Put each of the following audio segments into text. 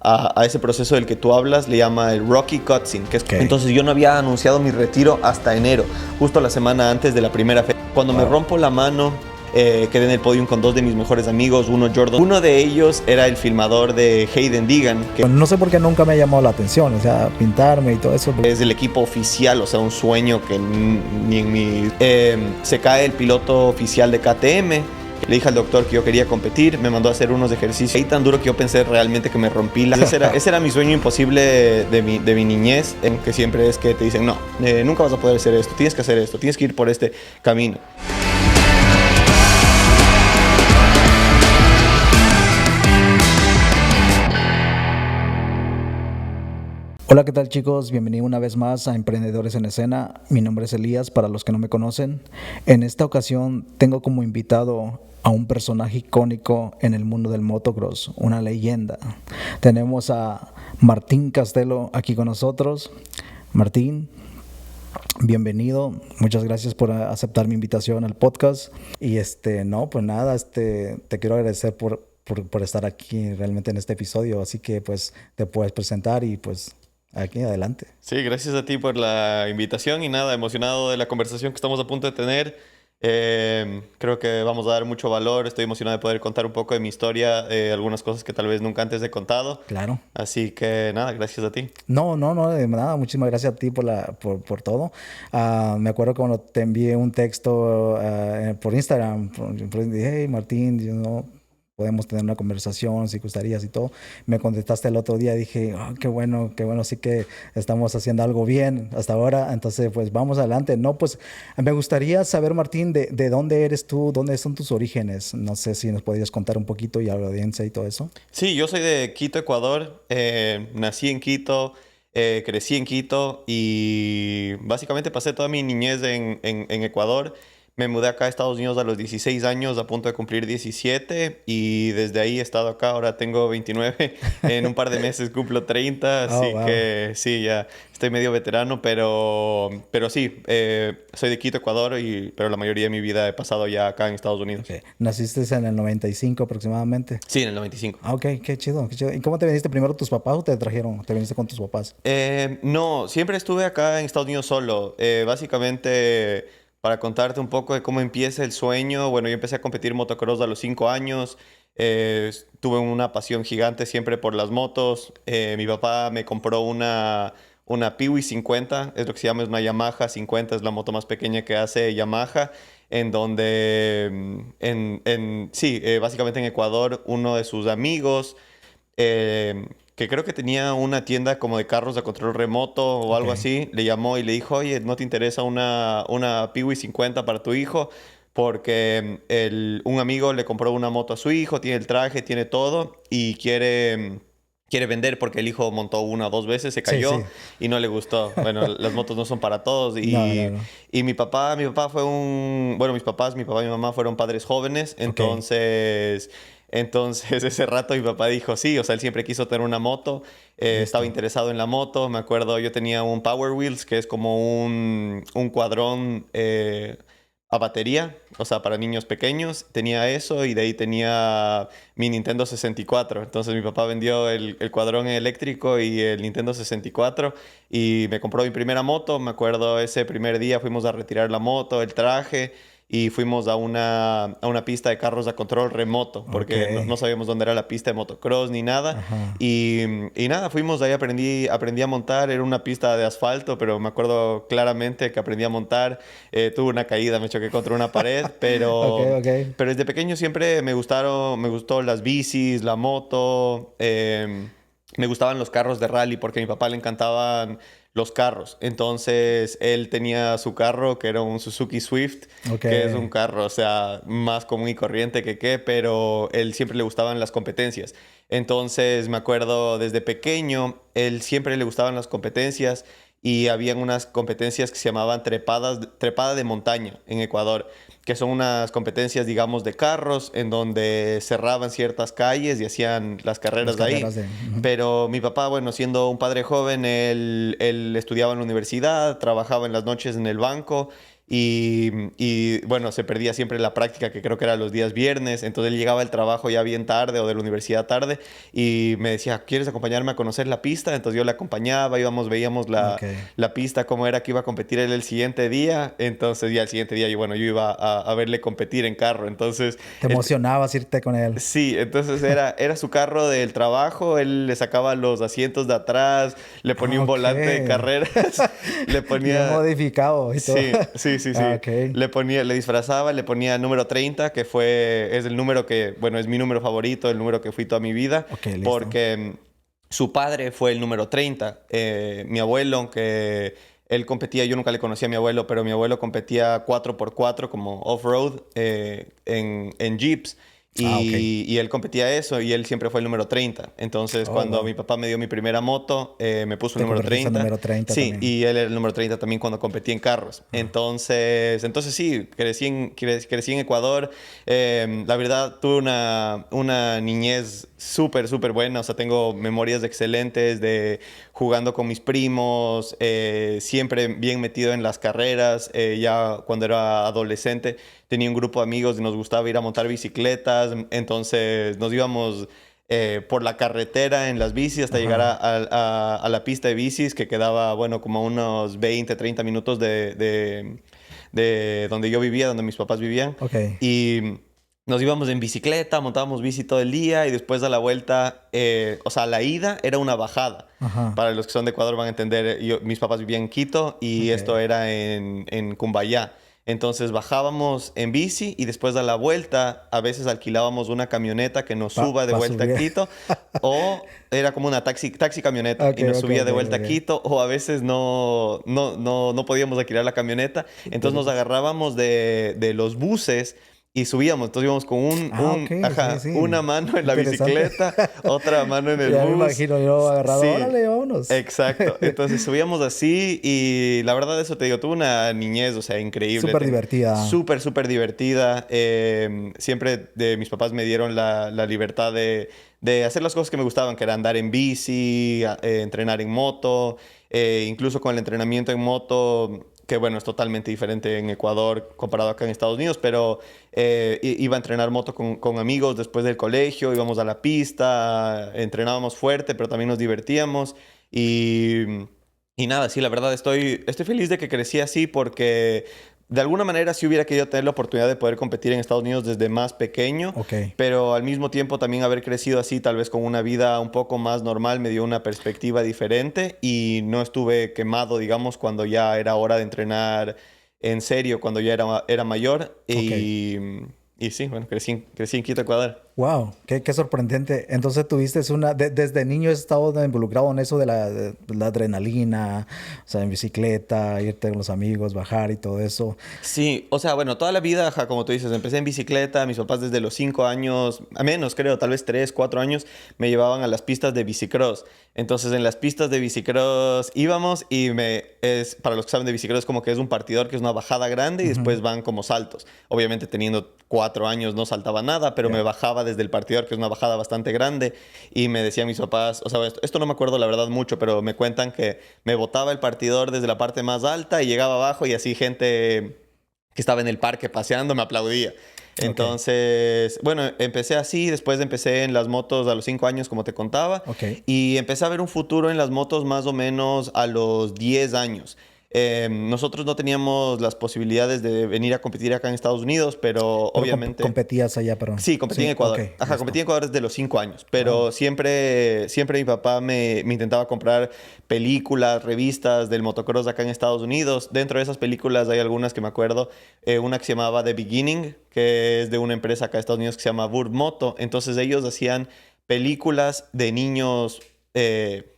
a ese proceso del que tú hablas le llama el Rocky Cutscene, que es... Okay. Entonces yo no había anunciado mi retiro hasta enero, justo la semana antes de la primera fecha. Cuando me rompo la mano, quedé en el podium con dos de mis mejores amigos, uno Jordan. Uno de ellos era el filmador de Hayden Deegan, que no sé por qué nunca me ha llamado la atención, o sea, pintarme y todo eso. Es del equipo oficial, o sea, un sueño que ni en mi... se cae el piloto oficial de KTM. Le dije al doctor que yo quería competir, me mandó a hacer unos ejercicios ahí tan duro que yo pensé realmente que me rompí la... Ese era mi sueño imposible de mi niñez, en que siempre es que te dicen, no, nunca vas a poder hacer esto, tienes que hacer esto, tienes que ir por este camino. Hola, ¿qué tal, chicos? Bienvenido una vez más a Emprendedores en Escena. Mi nombre es Elías, para los que no me conocen. En esta ocasión tengo como invitado a un personaje icónico en el mundo del motocross, una leyenda. Tenemos a Martín Castelo aquí con nosotros. Martín, bienvenido. Muchas gracias por aceptar mi invitación al podcast. Y pues nada, te quiero agradecer por estar aquí realmente en este episodio. Así que pues te puedes presentar y pues... aquí, adelante. Sí, gracias a ti por la invitación y nada, emocionado de la conversación que estamos a punto de tener. Creo que vamos a dar mucho valor, estoy emocionado de poder contar un poco de mi historia, algunas cosas que tal vez nunca antes he contado. Claro. Así que nada, gracias a ti. No, de nada, muchísimas gracias a ti por todo. Me acuerdo cuando te envié un texto por Instagram, dije, hey Martín, podemos tener una conversación si gustarías y todo. Me contestaste el otro día, dije, qué bueno, sí que estamos haciendo algo bien hasta ahora. Entonces, pues vamos adelante. No, pues me gustaría saber, Martín, de dónde eres tú, dónde son tus orígenes. No sé si nos podrías contar un poquito y a la audiencia y todo eso. Sí, yo soy de Quito, Ecuador. Nací en Quito, crecí en Quito y básicamente pasé toda mi niñez en Ecuador. Me mudé acá a Estados Unidos a los 16 años, a punto de cumplir 17, y desde ahí he estado acá. Ahora tengo 29, en un par de meses cumplo 30, así wow. que sí, ya estoy medio veterano, pero sí, soy de Quito, Ecuador, pero la mayoría de mi vida he pasado ya acá en Estados Unidos. Okay. ¿Naciste en el 95 aproximadamente? Sí, en el 95. Ok, qué chido, qué chido. ¿Y cómo te viniste primero, tus papás o te trajeron? ¿Te viniste con tus papás? No, siempre estuve acá en Estados Unidos solo. Básicamente, para contarte un poco de cómo empieza el sueño, bueno, yo empecé a competir motocross a los 5 años. Tuve una pasión gigante siempre por las motos. Mi papá me compró una Piwi 50, es lo que se llama, es una Yamaha 50, es la moto más pequeña que hace Yamaha, en donde, básicamente en Ecuador, uno de sus amigos, que creo que tenía una tienda como de carros a control remoto o algo así, le llamó y le dijo, oye, ¿no te interesa una Piwi 50 para tu hijo? Porque un amigo le compró una moto a su hijo, tiene el traje, tiene todo y quiere vender porque el hijo montó una o dos veces, se cayó Sí. y no le gustó. Bueno, las motos no son para todos. No. Y mi papá fue bueno, mis papás, mi papá y mi mamá fueron padres jóvenes, entonces ese rato mi papá dijo sí, o sea, él siempre quiso tener una moto, estaba interesado en la moto. Me acuerdo, yo tenía un Power Wheels, que es como un cuadrón a batería, o sea, para niños pequeños. Tenía eso y de ahí tenía mi Nintendo 64. Entonces mi papá vendió el cuadrón eléctrico y el Nintendo 64 y me compró mi primera moto. Me acuerdo ese primer día fuimos a retirar la moto, el traje, y fuimos a una pista de carros a control remoto, porque no sabíamos dónde era la pista de motocross ni nada. Y nada, fuimos ahí, aprendí a montar. Era una pista de asfalto, pero me acuerdo claramente que aprendí a montar. Tuve una caída, me choqué contra una pared, pero desde pequeño siempre me gustó las bicis, la moto. Me gustaban los carros de rally porque a mi papá le encantaban los carros. Entonces, él tenía su carro, que era un Suzuki Swift, que es un carro, o sea, más común y corriente pero él siempre le gustaban las competencias. Entonces, me acuerdo desde pequeño, él siempre le gustaban las competencias y habían unas competencias que se llamaban trepada de montaña en Ecuador, que son unas competencias, digamos, de carros, en donde cerraban ciertas calles y hacían las carreras de ahí. Pero mi papá, bueno, siendo un padre joven, él estudiaba en la universidad, trabajaba en las noches en el banco y bueno, se perdía siempre la práctica, que creo que era los días viernes. Entonces él llegaba del trabajo ya bien tarde o de la universidad tarde y me decía, ¿quieres acompañarme a conocer la pista? Entonces yo le acompañaba, íbamos, veíamos Ok. la pista, cómo era que iba a competir él el siguiente día. Entonces ya el siguiente día, bueno, yo iba a verle competir en carro. Entonces, Te emocionabas irte con él. sí, entonces era su carro del trabajo, él le sacaba los asientos de atrás, le ponía un Ok. volante de carreras, le Bien ponía... modificado y todo. Sí, sí, sí, sí. Ok. Le disfrazaba, le ponía el número 30, es el número que, bueno, es mi número favorito, el número que fui toda mi vida, Ok, listo. porque su padre fue el número 30. Mi abuelo, aunque él competía, yo nunca le conocí a mi abuelo, pero mi abuelo competía 4x4 como off-road en jeeps. Ah, ok. Y él competía eso y él siempre fue el número 30. Entonces, Oh, cuando wow. mi papá me dio mi primera moto, me puso el Te número convertiste en 30. número 30 Sí, también. y él era el número 30 también cuando competí en carros. Ah. Entonces sí, crecí en Ecuador. La verdad, tuve una niñez súper, súper buena. O sea, tengo memorias excelentes de jugando con mis primos, siempre bien metido en las carreras. Ya cuando era adolescente tenía un grupo de amigos y nos gustaba ir a montar bicicletas. Entonces nos íbamos por la carretera en las bicis hasta llegar Ajá. a la pista de bicis que quedaba, bueno, como a unos 20, 30 minutos de donde yo vivía, donde mis papás vivían. Ok. Y nos íbamos en bicicleta, montábamos bici todo el día y después a la vuelta, o sea, la ida era una bajada. Ajá. Para los que son de Ecuador van a entender, mis papás vivían en Quito y Ok. esto era en Cumbayá. Entonces bajábamos en bici y después a la vuelta a veces alquilábamos una camioneta que nos suba de Pa vuelta a subir. Quito o era como una taxi camioneta Ok, y nos ok, subía ok, de vuelta a ok. Quito o a veces no podíamos alquilar la camioneta. Entonces nos Entonces, agarrábamos de los buses y subíamos. Entonces íbamos con ok, sí, una sí. mano en la Interesante. bicicleta, otra mano en el Ya me bus. imagino yo agarrado. Sí, Órale, vámonos. exacto. Entonces subíamos así y la verdad eso te digo, tuve una niñez, o sea, increíble. Súper divertida. Súper, súper divertida. Siempre mis papás me dieron la libertad de hacer las cosas que me gustaban, que era andar en bici, entrenar en moto, incluso con el entrenamiento en moto, que bueno, es totalmente diferente en Ecuador comparado acá en Estados Unidos, pero iba a entrenar moto con amigos después del colegio, íbamos a la pista, entrenábamos fuerte, pero también nos divertíamos y, y nada, sí, la verdad estoy feliz de que crecí así porque de alguna manera sí hubiera querido tener la oportunidad de poder competir en Estados Unidos desde más pequeño, Ok. pero al mismo tiempo también haber crecido así, tal vez con una vida un poco más normal, me dio una perspectiva diferente y no estuve quemado, digamos, cuando ya era hora de entrenar en serio, cuando ya era mayor. Ok. Y sí, bueno, crecí en Quito, Ecuador. Wow, qué sorprendente. Entonces tuviste desde niño has estado involucrado en eso de la adrenalina, o sea, en bicicleta, irte con los amigos, bajar y todo eso. Sí, o sea, bueno, toda la vida, ajá, como tú dices, empecé en bicicleta, mis papás desde los 5 años, a menos creo, tal vez 3, 4 años, me llevaban a las pistas de bicicross. Entonces en las pistas de bicicross íbamos y para los que saben de bicicross, como que es un partidor que es una bajada grande y Ujú. después van como saltos. Obviamente teniendo 4 años no saltaba nada, pero me Ya. bajaba desde el partidor, que es una bajada bastante grande, y me decían mis papás, o sea, esto no me acuerdo la verdad mucho, pero me cuentan que me botaba el partidor desde la parte más alta y llegaba abajo y así gente que estaba en el parque paseando me aplaudía. Ok, Entonces, bueno, empecé así, después empecé en las motos a los 5 años, como te contaba, ok. y empecé a ver un futuro en las motos más o menos a los 10 años. Nosotros no teníamos las posibilidades de venir a competir acá en Estados Unidos, pero Pero obviamente... competías allá, pero... Sí, competí en Sí, ok, Ecuador. Ajá, competí listo. en Ecuador desde los 5 años, Wow. pero siempre mi papá me intentaba comprar películas, revistas del motocross acá en Estados Unidos. Dentro de esas películas hay algunas que me acuerdo. Una que se llamaba The Beginning, que es de una empresa acá en Estados Unidos que se llama Burb Moto. Entonces ellos hacían películas de niños,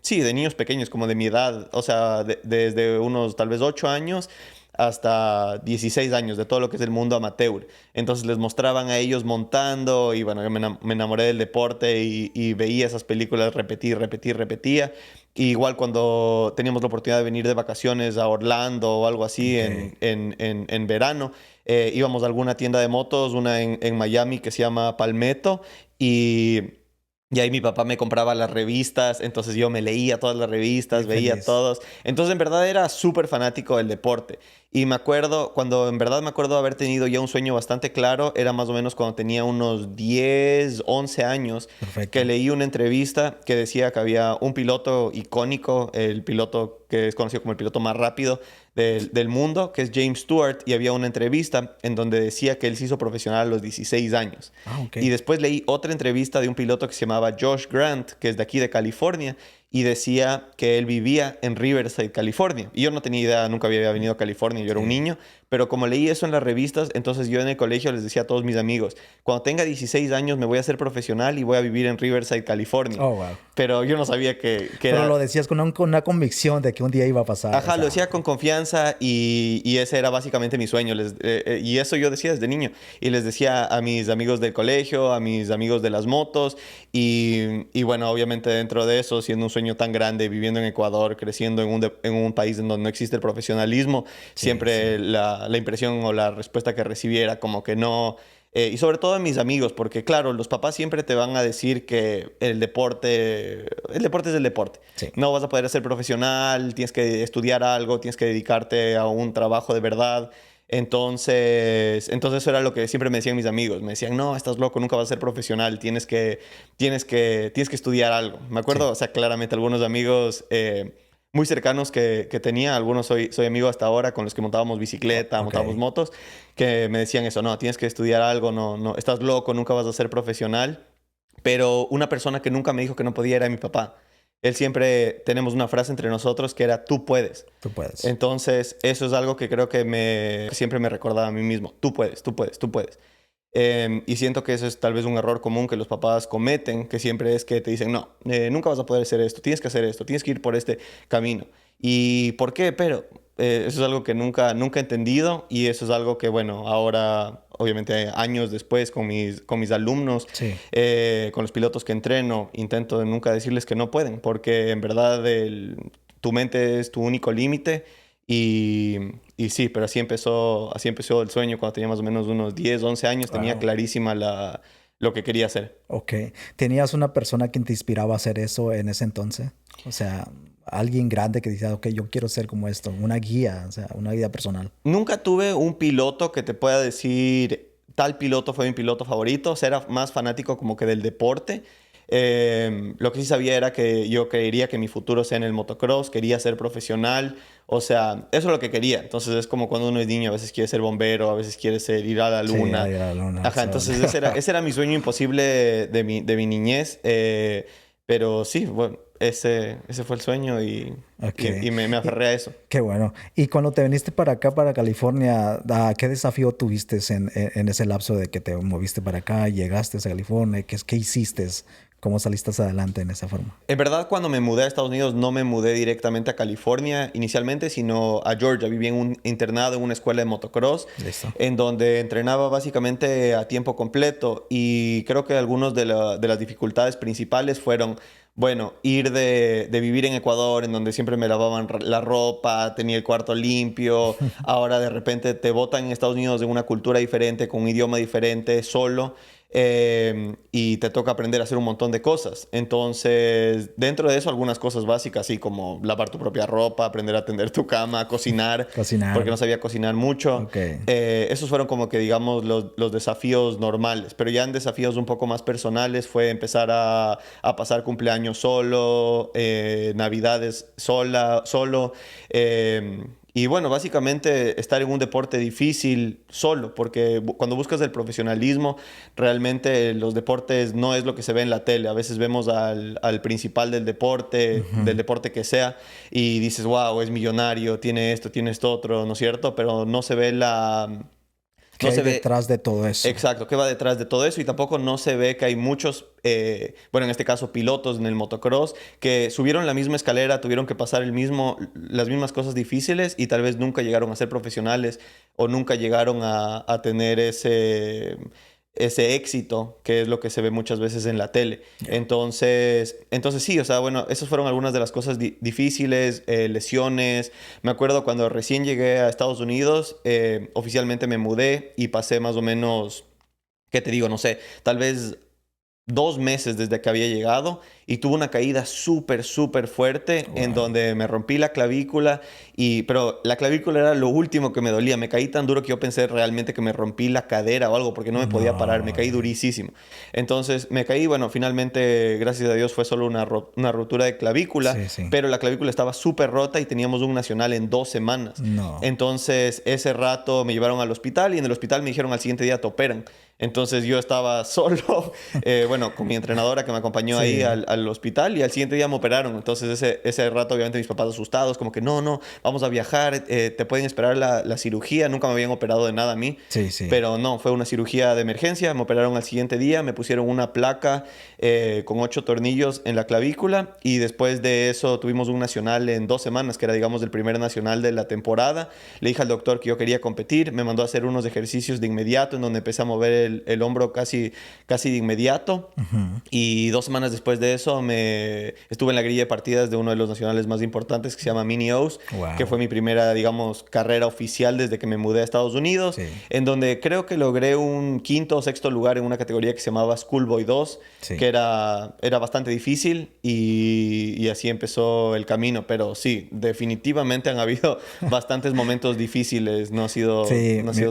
sí, de niños pequeños, como de mi edad, o sea, desde unos tal vez 8 años hasta 16 años, de todo lo que es el mundo amateur. Entonces les mostraban a ellos montando y bueno, yo me enamoré del deporte y veía esas películas, repetía. Y igual cuando teníamos la oportunidad de venir de vacaciones a Orlando o algo así Ok. en verano, íbamos a alguna tienda de motos, una en Miami que se llama Palmetto y... Y ahí mi papá me compraba las revistas, entonces yo me leía todas las revistas, Bien veía feliz. todos. Entonces en verdad era súper fanático del deporte. Y me acuerdo, en verdad me acuerdo haber tenido ya un sueño bastante claro, era más o menos cuando tenía unos 10, 11 años, que Perfecto. leí una entrevista que decía que había un piloto icónico, el piloto que es conocido como el piloto más rápido del mundo, que es James Stewart, y había una entrevista en donde decía que él se hizo profesional a los 16 años. Ah, ok. Y después leí otra entrevista de un piloto que se llamaba Josh Grant, que es de aquí de California, y decía que él vivía en Riverside, California. Y yo no tenía idea, nunca había venido a California, yo era un Sí. niño, pero como leí eso en las revistas, entonces yo en el colegio les decía a todos mis amigos, cuando tenga 16 años me voy a hacer profesional y voy a vivir en Riverside, California. Oh, wow. Pero yo no sabía que Pero lo era... decías con una convicción de que un día iba a pasar. O Ajá, lo sea, decía con confianza y ese era básicamente mi sueño. Y eso yo decía desde niño. Y les decía a mis amigos del colegio, a mis amigos de las motos. Y bueno, obviamente dentro de eso, siendo un sueño tan grande, viviendo en Ecuador, creciendo en un país en donde no existe el profesionalismo, sí, sí. siempre la impresión o la respuesta que recibí era como que no. Y sobre todo en mis amigos, porque claro, los papás siempre te van a decir que el deporte es el deporte. Sí. No vas a poder ser profesional, tienes que estudiar algo, tienes que dedicarte a un trabajo de verdad. Entonces eso era lo que siempre me decían mis amigos. Me decían, no, estás loco, nunca vas a ser profesional, tienes que estudiar algo. Me Sí. acuerdo, o sea, claramente algunos amigos muy cercanos que tenía, algunos soy amigo hasta ahora, con los que montábamos bicicleta, Ok. montábamos motos, que me decían eso, no, tienes que estudiar algo, no, no, estás loco, nunca vas a ser profesional. Pero una persona que nunca me dijo que no podía era mi papá. Él siempre tenemos una frase entre nosotros que era tú puedes. Tú puedes. Entonces, eso es algo que creo que siempre me recordaba a mí mismo. Tú puedes, tú puedes, tú puedes. Y siento que eso es tal vez un error común que los papás cometen, que siempre es que te dicen, no, nunca vas a poder hacer esto, tienes que hacer esto, tienes que ir por este camino. ¿Y por qué? Pero eso es algo que nunca he entendido y eso es algo que, bueno, ahora, obviamente años después, con mis alumnos, Sí. con los pilotos que entreno, intento de nunca decirles que no pueden, porque en verdad tu mente es tu único límite y, y sí, pero así empezó el sueño cuando tenía más o menos unos 10 11 años, tenía Wow. clarísima lo que quería hacer. Ok. ¿Tenías una persona que te inspiraba a hacer eso en ese entonces? O sea, alguien grande que decía, ok, yo quiero ser como esto. Una guía, o sea, una guía personal. Nunca tuve un piloto que te pueda decir, tal piloto fue mi piloto favorito, o sea, era más fanático como que del deporte. Lo que sí sabía era que yo quería que mi futuro sea en el motocross, quería ser profesional, o sea, eso es lo que quería. Entonces es como cuando uno es niño, a veces quiere ser bombero, a veces quiere ir a la Sí, luna. ahí era Luna, el Ajá, sol. entonces ese era mi sueño imposible de mi niñez, pero sí, bueno, ese fue el sueño y, Ok. y, y me Y- aferré a eso. Qué bueno. Y cuando te viniste para acá, para California, ¿qué desafío tuviste en ese lapso de que te moviste para acá, llegaste a California? ¿Qué hiciste? ¿Cómo saliste adelante en esa forma? En verdad, cuando me mudé a Estados Unidos, no me mudé directamente a California inicialmente, sino a Georgia. Viví en un internado en una escuela de motocross, Listo. en donde entrenaba básicamente a tiempo completo. Y creo que algunas de las dificultades principales fueron, bueno, ir de vivir en Ecuador, en donde siempre me lavaban la ropa, tenía el cuarto limpio. Ahora de repente te botan en Estados Unidos en una cultura diferente, con un idioma diferente, solo. Y te toca aprender a hacer un montón de cosas. Entonces, dentro de eso, algunas cosas básicas, así como lavar tu propia ropa, aprender a tender tu cama, cocinar, porque no Cocinar. sabía cocinar mucho. Ok. Esos fueron como que, digamos, los desafíos normales. Pero ya en desafíos un poco más personales fue empezar a pasar cumpleaños solo, navidades solo. Y bueno, básicamente estar en un deporte difícil solo, porque cuando buscas el profesionalismo, realmente los deportes no es lo que se ve en la tele. A veces vemos al principal del Ujú. deporte que sea, y dices, wow, es millonario, tiene esto otro, ¿no es cierto? Pero no se ve ¿Qué no hay se ve detrás de todo eso? exacto, qué va detrás de todo eso y tampoco no se ve que hay muchos, bueno, en este caso pilotos en el motocross, que subieron la misma escalera, tuvieron que pasar las mismas cosas difíciles y tal vez nunca llegaron a ser profesionales o nunca llegaron a tener ese éxito, que es lo que se ve muchas veces en la tele. Ya. Entonces sí, o sea, bueno, esas fueron algunas de las cosas difíciles, lesiones. Me acuerdo cuando recién llegué a Estados Unidos, oficialmente me mudé y pasé más o menos, ¿qué te digo? No sé, tal vez 2 meses desde que había llegado y tuve una caída súper, súper fuerte en donde me rompí la clavícula, pero la clavícula era lo último que me dolía. Me caí tan duro que yo pensé realmente que me rompí la cadera o algo porque no me podía parar. Me caí durísimo. Entonces me caí, bueno, finalmente, gracias a Dios, fue solo una rotura de clavícula, pero la clavícula estaba súper rota y teníamos un nacional en 2 semanas. Entonces ese rato me llevaron al hospital y en el hospital me dijeron al siguiente día te operan. Entonces yo estaba solo, bueno, con mi entrenadora que me acompañó ahí al hospital y al siguiente día me operaron. Entonces ese rato obviamente mis papás asustados, como que no, vamos a viajar, te pueden esperar la cirugía. Nunca me habían operado de nada a mí, pero no, fue una cirugía de emergencia. Me operaron al siguiente día, me pusieron una placa con 8 tornillos en la clavícula y después de eso tuvimos un nacional en 2 semanas, que era digamos el primer nacional de la temporada. Le dije al doctor que yo quería competir, me mandó a hacer unos ejercicios de inmediato en donde empecé a mover el hombro casi de inmediato. Y 2 semanas después de eso estuve en la grilla de partidas de uno de los nacionales más importantes que se llama Mini O's, que fue mi primera, digamos, carrera oficial desde que me mudé a Estados Unidos, en donde creo que logré un 5º o 6º lugar en una categoría que se llamaba Schoolboy 2, que era bastante difícil y así empezó el camino. Pero sí, definitivamente han habido bastantes momentos difíciles, no ha sido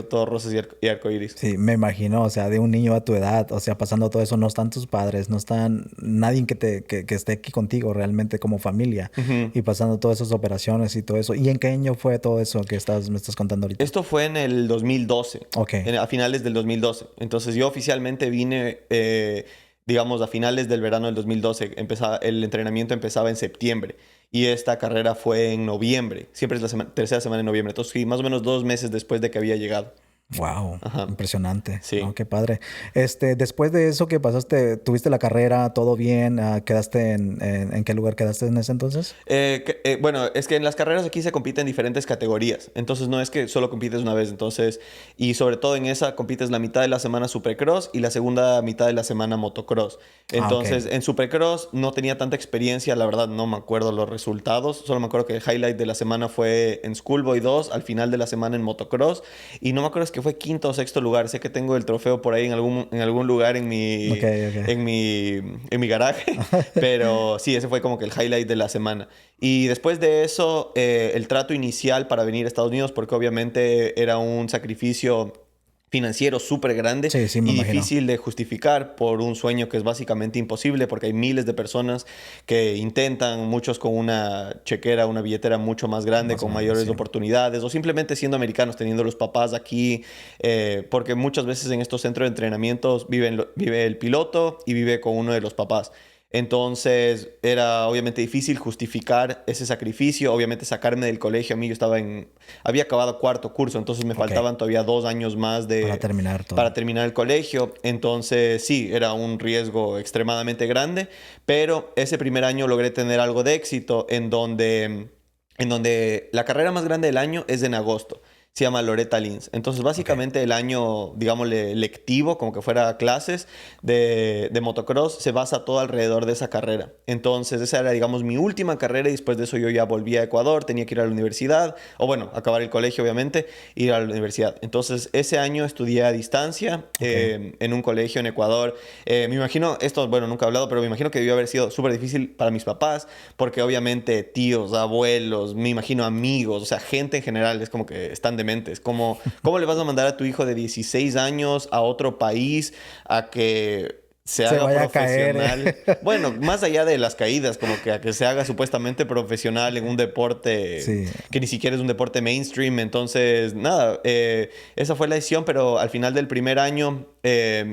todo rosas y arcoíris. Sí, me imagino, o sea, de un niño a tu edad, o sea, pasando todo eso, no están tus padres, no están nadie que esté aquí contigo realmente como familia y pasando todas esas operaciones y todo eso. ¿Y en qué año fue todo eso que me estás contando ahorita? Esto fue en el 2012, a finales del 2012. Entonces yo oficialmente vine, digamos, a finales del verano del 2012. El entrenamiento empezaba en septiembre y esta carrera fue en noviembre. Siempre es la tercera semana de noviembre. Entonces sí, más o menos 2 meses después de que había llegado. Wow, impresionante. Sí. Oh, qué padre. Después de eso que pasaste, ¿tuviste la carrera? ¿Todo bien? ¿Quedaste en qué lugar quedaste en ese entonces? Bueno, es que en las carreras aquí se compite en diferentes categorías. Entonces no es que solo compites una vez. Entonces, y sobre todo en esa compites la mitad de la semana Supercross y la segunda mitad de la semana Motocross. Entonces, en Supercross no tenía tanta experiencia. La verdad, no me acuerdo los resultados. Solo me acuerdo que el highlight de la semana fue en Schoolboy 2, al final de la semana en Motocross. Y no me acuerdo, es que fue 5º o 6º lugar. Sé que tengo el trofeo por ahí en algún lugar en mi garaje. Pero sí, ese fue como que el highlight de la semana. Y después de eso, el trato inicial para venir a Estados Unidos, porque obviamente era un sacrificio financiero súper grande y difícil de justificar por un sueño que es básicamente imposible, porque hay miles de personas que intentan, muchos con una chequera, una billetera mucho más grande, con mayores oportunidades, o simplemente siendo americanos, teniendo los papás aquí, porque muchas veces en estos centros de entrenamientos vive el piloto y vive con uno de los papás. Entonces era obviamente difícil justificar ese sacrificio, obviamente sacarme del colegio. A mí había acabado 4º curso, entonces me faltaban todavía 2 años más para terminar el colegio. Entonces sí, era un riesgo extremadamente grande, pero ese primer año logré tener algo de éxito en donde la carrera más grande del año es en agosto. Se llama Loretta Lynn's. Entonces, básicamente el año, digámosle, lectivo, como que fuera clases de motocross, se basa todo alrededor de esa carrera. Entonces, esa era, digamos, mi última carrera y después de eso yo ya volví a Ecuador, tenía que ir a la universidad, o bueno, acabar el colegio, obviamente, ir a la universidad. Entonces, ese año estudié a distancia en un colegio en Ecuador. Me imagino, esto, bueno, nunca he hablado, pero me imagino que debió haber sido súper difícil para mis papás, porque obviamente tíos, abuelos, me imagino amigos, o sea, gente en general, es como que están dementes. ¿Cómo le vas a mandar a tu hijo de 16 años a otro país a que se haga profesional? Bueno, más allá de las caídas, como que a que se haga supuestamente profesional en un deporte que ni siquiera es un deporte mainstream. Entonces, nada, esa fue la decisión, pero al final del primer año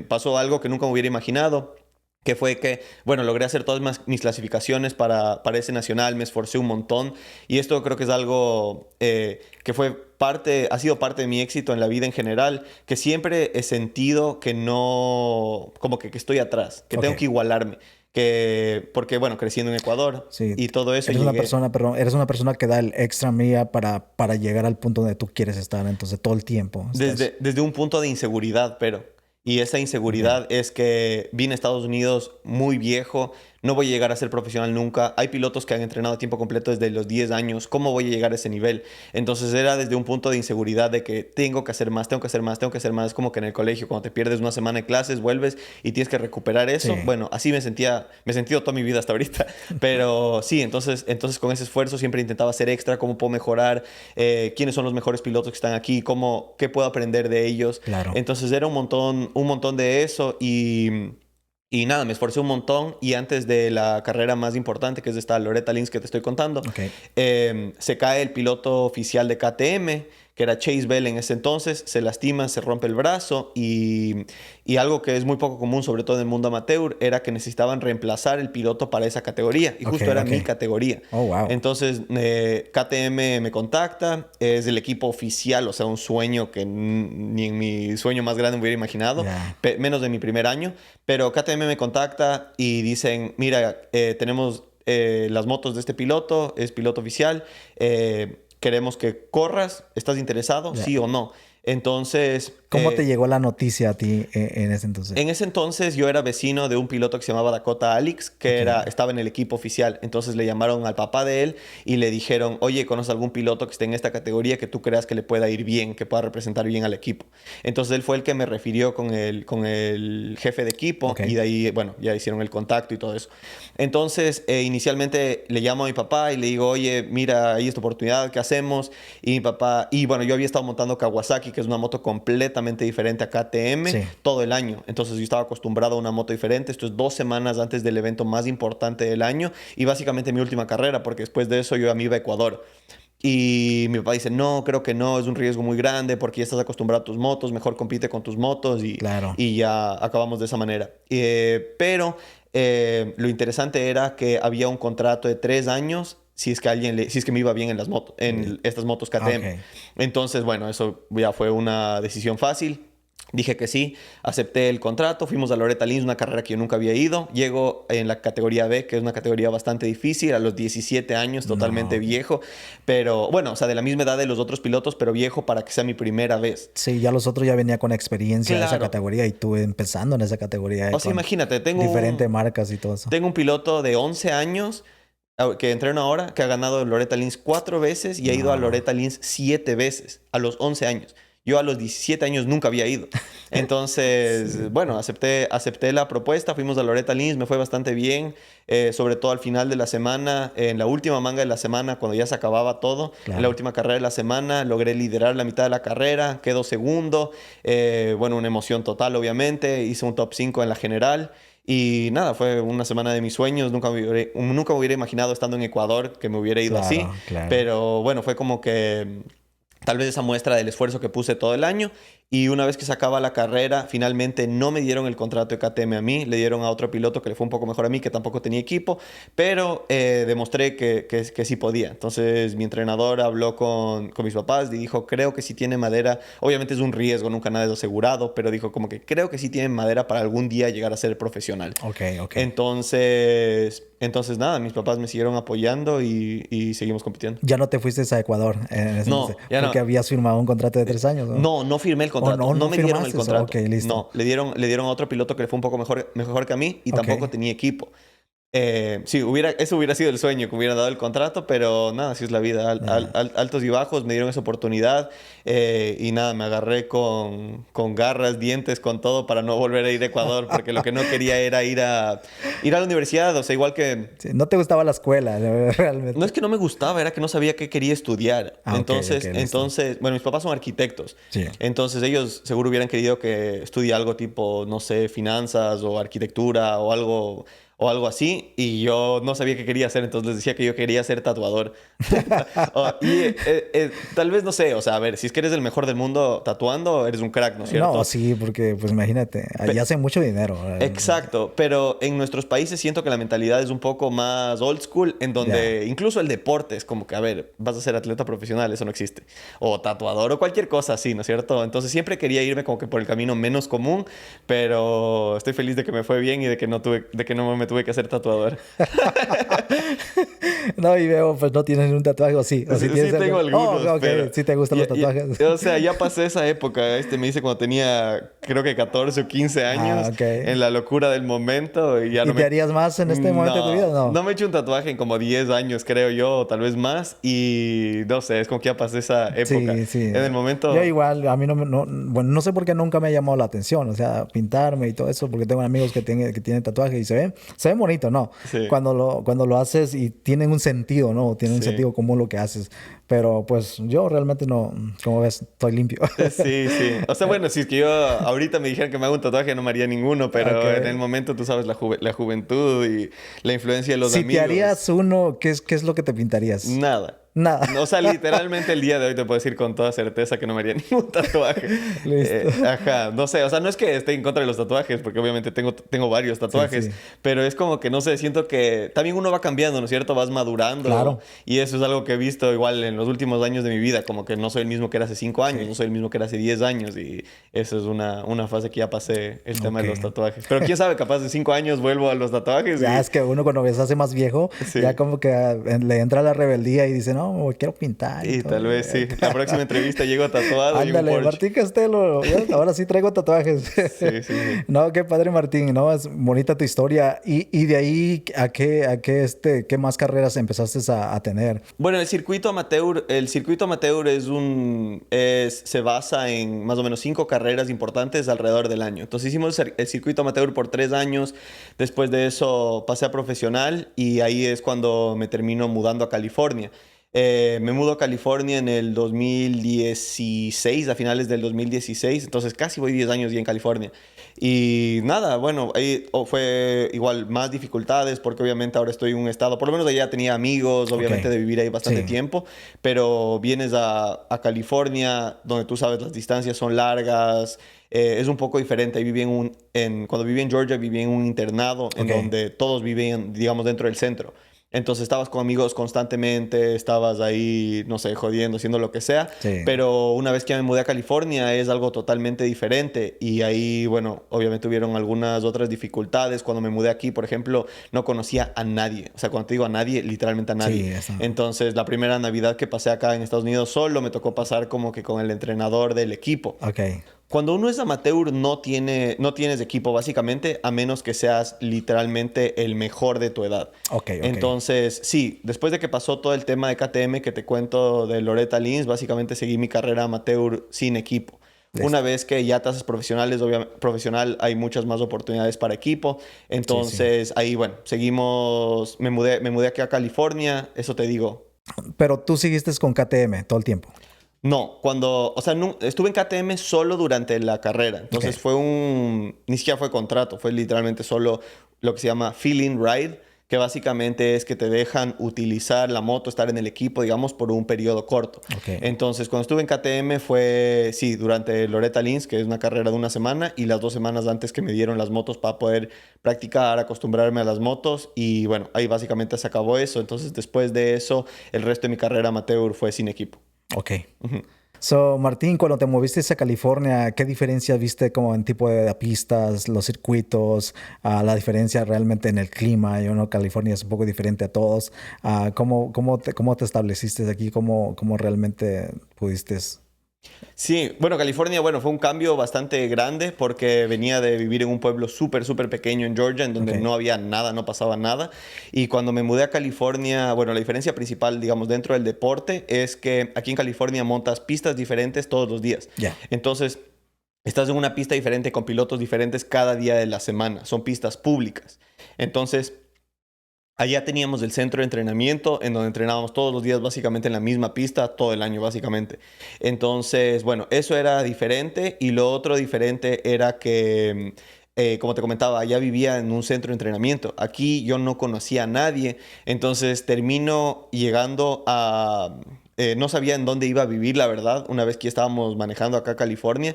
pasó algo que nunca me hubiera imaginado. Que fue que, bueno, logré hacer todas mis clasificaciones para ese nacional, me esforcé un montón. Y esto creo que es algo que ha sido parte de mi éxito en la vida en general, que siempre he sentido que no, como que estoy atrás, que tengo que igualarme. Porque, bueno, creciendo en Ecuador y todo eso. Eres una persona que da el extra milla para llegar al punto donde tú quieres estar, entonces todo el tiempo. Desde un punto de inseguridad, pero... Y esa inseguridad es que vine a Estados Unidos muy viejo, no voy a llegar a ser profesional nunca. Hay pilotos que han entrenado a tiempo completo desde los 10 años. ¿Cómo voy a llegar a ese nivel? Entonces era desde un punto de inseguridad de que tengo que hacer más, tengo que hacer más, tengo que hacer más. Es como que en el colegio, cuando te pierdes una semana de clases, vuelves y tienes que recuperar eso. Sí. Bueno, así me he sentido toda mi vida hasta ahorita. Pero sí, entonces con ese esfuerzo siempre intentaba hacer extra, cómo puedo mejorar, quiénes son los mejores pilotos que están aquí, qué puedo aprender de ellos. Claro. Entonces era un montón de eso y nada, me esforcé un montón y antes de la carrera más importante, que es esta Loretta Lyns que te estoy contando, Ok. se cae el piloto oficial de KTM, que era Chase Bell en ese entonces, se lastima, se rompe el brazo y algo que es muy poco común, sobre todo en el mundo amateur, era que necesitaban reemplazar el piloto para esa categoría y justo era mi categoría. Oh, wow. Entonces KTM me contacta, es el equipo oficial, o sea, un sueño que ni en mi sueño más grande me hubiera imaginado, menos de mi primer año, pero KTM me contacta y dicen, mira, tenemos las motos de este piloto, es piloto oficial, queremos que corras, ¿estás interesado? Sí o no. Entonces... ¿Cómo te llegó la noticia a ti en ese entonces? En ese entonces yo era vecino de un piloto que se llamaba Dakota Alex, que estaba en el equipo oficial. Entonces le llamaron al papá de él y le dijeron, oye, ¿conoces algún piloto que esté en esta categoría que tú creas que le pueda ir bien, que pueda representar bien al equipo? Entonces él fue el que me refirió con el jefe de equipo y de ahí, bueno, ya hicieron el contacto y todo eso. Entonces inicialmente le llamo a mi papá y le digo, oye, mira, ahí es tu oportunidad, ¿qué hacemos? Y mi papá, y bueno, yo había estado montando Kawasaki, que es una moto completamente diferente a KTM todo el año. Entonces yo estaba acostumbrado a una moto diferente. Esto es 2 semanas antes del evento más importante del año y básicamente mi última carrera, porque después de eso yo me iba a Ecuador. Y mi papá dice, no, creo que no, es un riesgo muy grande porque ya estás acostumbrado a tus motos, mejor compite con tus motos y ya acabamos de esa manera. Pero lo interesante era que había un contrato de 3 años si es que me iba bien en las motos, en estas motos KTM. Entonces, bueno, eso ya fue una decisión fácil. Dije que sí, acepté el contrato, fuimos a Loretta Lyns, una carrera que yo nunca había ido. Llego en la categoría B, que es una categoría bastante difícil, a los 17 años, totalmente viejo. Pero bueno, o sea, de la misma edad de los otros pilotos, pero viejo para que sea mi primera vez. Sí, ya los otros ya venía con experiencia en esa categoría y tú empezando en esa categoría. O sea, imagínate, tengo diferentes marcas y todo eso. Tengo un piloto de 11 años que entreno ahora, que ha ganado Loretta Lyns 4 veces y ha ido a Loretta Lyns 7 veces a los 11 años. Yo a los 17 años nunca había ido. Entonces, bueno, acepté la propuesta, fuimos a Loretta Lyns, me fue bastante bien, sobre todo al final de la semana, en la última manga de la semana, cuando ya se acababa todo, en la última carrera de la semana, logré liderar la mitad de la carrera, quedo segundo, bueno, una emoción total, obviamente, hice un top 5 en la general. Y nada, fue una semana de mis sueños. Nunca me hubiera imaginado estando en Ecuador que me hubiera ido así. Pero bueno, fue como que tal vez esa muestra del esfuerzo que puse todo el año. Y una vez que se acaba la carrera, finalmente no me dieron el contrato de KTM a mí. Le dieron a otro piloto que le fue un poco mejor a mí, que tampoco tenía equipo. Pero demostré que sí podía. Entonces mi entrenador habló con mis papás y dijo, creo que sí tiene madera. Obviamente es un riesgo, nunca nada es asegurado. Pero dijo como que creo que sí tiene madera para algún día llegar a ser profesional. Entonces nada, mis papás me siguieron apoyando y seguimos compitiendo. ¿Ya no te fuiste a Ecuador? No, ya porque habías firmado un contrato de 3 años. No firmé el contrato. No me dieron el contrato. Okay, listo. No, le dieron a otro piloto que le fue un poco mejor que a mí y tampoco tenía equipo. Sí, eso hubiera sido el sueño, que hubiera dado el contrato, pero nada, así es la vida. Altos y bajos, me dieron esa oportunidad y nada, me agarré con garras, dientes, con todo para no volver a ir a Ecuador, porque lo que no quería era ir a la universidad, o sea, igual que... Sí, no te gustaba la escuela, realmente. No es que no me gustaba, era que no sabía qué quería estudiar. Entonces, bueno, mis papás son arquitectos. Sí. Entonces ellos seguro hubieran querido que estudie algo tipo, no sé, finanzas o arquitectura o algo así, y yo no sabía qué quería hacer, entonces les decía que yo quería ser tatuador. Tal vez, no sé, o sea, a ver, si es que eres el mejor del mundo tatuando, eres un crack, ¿no es cierto? No, sí, porque, pues imagínate, allá hacen mucho dinero. Exacto, pero en nuestros países siento que la mentalidad es un poco más old school, en donde incluso el deporte es como que, a ver, vas a ser atleta profesional, eso no existe. O tatuador o cualquier cosa así, ¿no es cierto? Entonces siempre quería irme como que por el camino menos común, pero estoy feliz de que me fue bien y de que no me tuve que hacer tatuador. No, y veo, pues no tienes un tatuaje o sí. O sí, Sí, tienes sí tengo algo. algunos, Oh, ok, pero... sí te gustan los tatuajes. O sea, ya pasé esa época. Me hice cuando tenía, creo que 14 o 15 Ah, años, ok. en la locura del momento, y ya ¿Y no te me... harías más en este momento de tu vida? No, No. no me he hecho un tatuaje en como 10 años, creo yo, o tal vez más, y no sé, es como que ya pasé esa época. Sí, sí. En el Yo momento... igual, a mí bueno, no sé por qué nunca me ha llamado la atención, o sea, pintarme y todo eso, porque tengo amigos que tienen tatuajes y se ven bonito, ¿no? Sí, Cuando lo haces y tienen un sentido, ¿no? Tienen un sí. sentido común lo que haces. Pero pues yo realmente no, como ves, estoy limpio. Sí, sí. O sea, bueno, si es que yo ahorita me dijeran que me hago un tatuaje, no me haría ninguno, Ok. pero en el momento tú sabes la juventud y la influencia de los Si te amigos. harías uno, qué es lo que te pintarías? Nada. Nada. O sea, literalmente el día de hoy te puedo decir con toda certeza que no me haría ningún tatuaje. Listo. Ajá, no sé, o sea, no es que esté en contra de los tatuajes, porque obviamente tengo varios Sí, tatuajes, sí. pero es como que, no sé, siento que también uno va cambiando, ¿no es cierto? Vas madurando Claro. y eso es algo que he visto igual en los últimos años de mi vida, como que no soy el mismo que era hace 5 años, Sí. no soy el mismo que era hace 10 años y eso es una fase que ya pasé el tema Ok. de los tatuajes. Pero quién sabe, capaz de 5 años vuelvo a los tatuajes Ya y es que uno cuando se hace más viejo, ya sí. como que le entra la rebeldía y dice, no, me quiero pintar y Y todo. tal vez sí. La próxima entrevista llego tatuado y un Ándale, Porsche. Martín Castelo, ahora sí traigo tatuajes. Sí, sí, sí. No, qué padre Martín, ¿no? Es bonita tu historia. Y de ahí, qué más carreras empezaste a tener? Bueno, el circuito amateur se basa en más o menos 5 carreras importantes alrededor del año. Entonces hicimos el circuito amateur por 3 años. Después de eso pasé a profesional y ahí es cuando me termino mudando a California. Me mudo a California en el 2016, a finales del 2016, entonces casi voy 10 años ya en California. Y nada, bueno, ahí fue igual más dificultades porque obviamente ahora estoy en un estado, por lo menos allá tenía amigos, Ok, obviamente de vivir ahí bastante sí, tiempo, pero vienes a California, donde tú sabes las distancias son largas, es un poco diferente. Ahí cuando viví en Georgia viví en un internado en ok, donde todos vivían, digamos, dentro del centro. Entonces estabas con amigos constantemente, estabas ahí, no sé, jodiendo, haciendo lo que sea. sí. Pero una vez que me mudé a California es algo totalmente diferente. Y ahí, bueno, obviamente hubieron algunas otras dificultades. Cuando me mudé aquí, por ejemplo, no conocía a nadie. O sea, cuando te digo a nadie, literalmente a nadie. Sí, eso. Entonces, la primera Navidad que pasé acá en Estados Unidos solo, me tocó pasar como que con el entrenador del equipo. Ok, Cuando uno es amateur no tienes equipo básicamente, a menos que seas literalmente el mejor de tu edad. ok, ok. Entonces, sí, después de que pasó todo el tema de KTM que te cuento de Loretta Lyns, básicamente seguí mi carrera amateur sin equipo. Una Listo. vez que ya te haces profesional, hay muchas más oportunidades para equipo. Sí, sí. Entonces, ahí, bueno, me mudé aquí a California, eso te digo. Pero tú seguiste con KTM todo el tiempo. No, o sea, estuve en KTM solo durante la carrera. Ok, Entonces ni siquiera fue contrato, fue literalmente solo lo que se llama Feeling Ride, que básicamente es que te dejan utilizar la moto, estar en el equipo, digamos, por un periodo corto. ok, Entonces, cuando estuve en KTM fue, sí, durante Loretta Lyns, que es una carrera de una semana, y las 2 semanas antes que me dieron las motos para poder practicar, acostumbrarme a las motos, y bueno, ahí básicamente se acabó eso. Entonces, después de eso, el resto de mi carrera amateur fue sin equipo. ok. So, Martín, cuando te moviste a California, ¿qué diferencia viste como en tipo de pistas, los circuitos, la diferencia realmente en el clima? Yo no, California es un poco diferente a todos. ¿Cómo te estableciste aquí? ¿Cómo realmente pudiste? Sí, bueno, California, bueno, fue un cambio bastante grande porque venía de vivir en un pueblo súper, súper pequeño en Georgia, en donde Ok, no había nada, no pasaba nada. Y cuando me mudé a California, bueno, la diferencia principal, digamos, dentro del deporte es que aquí en California montas pistas diferentes todos los días. ya, Entonces, estás en una pista diferente con pilotos diferentes cada día de la semana. Son pistas públicas. Entonces, allá teníamos el centro de entrenamiento en donde entrenábamos todos los días básicamente en la misma pista todo el año básicamente. Entonces, bueno, eso era diferente y lo otro diferente era que, como te comentaba, allá vivía en un centro de entrenamiento. Aquí yo no conocía a nadie, entonces termino llegando no sabía en dónde iba a vivir, la verdad, una vez que estábamos manejando acá a California.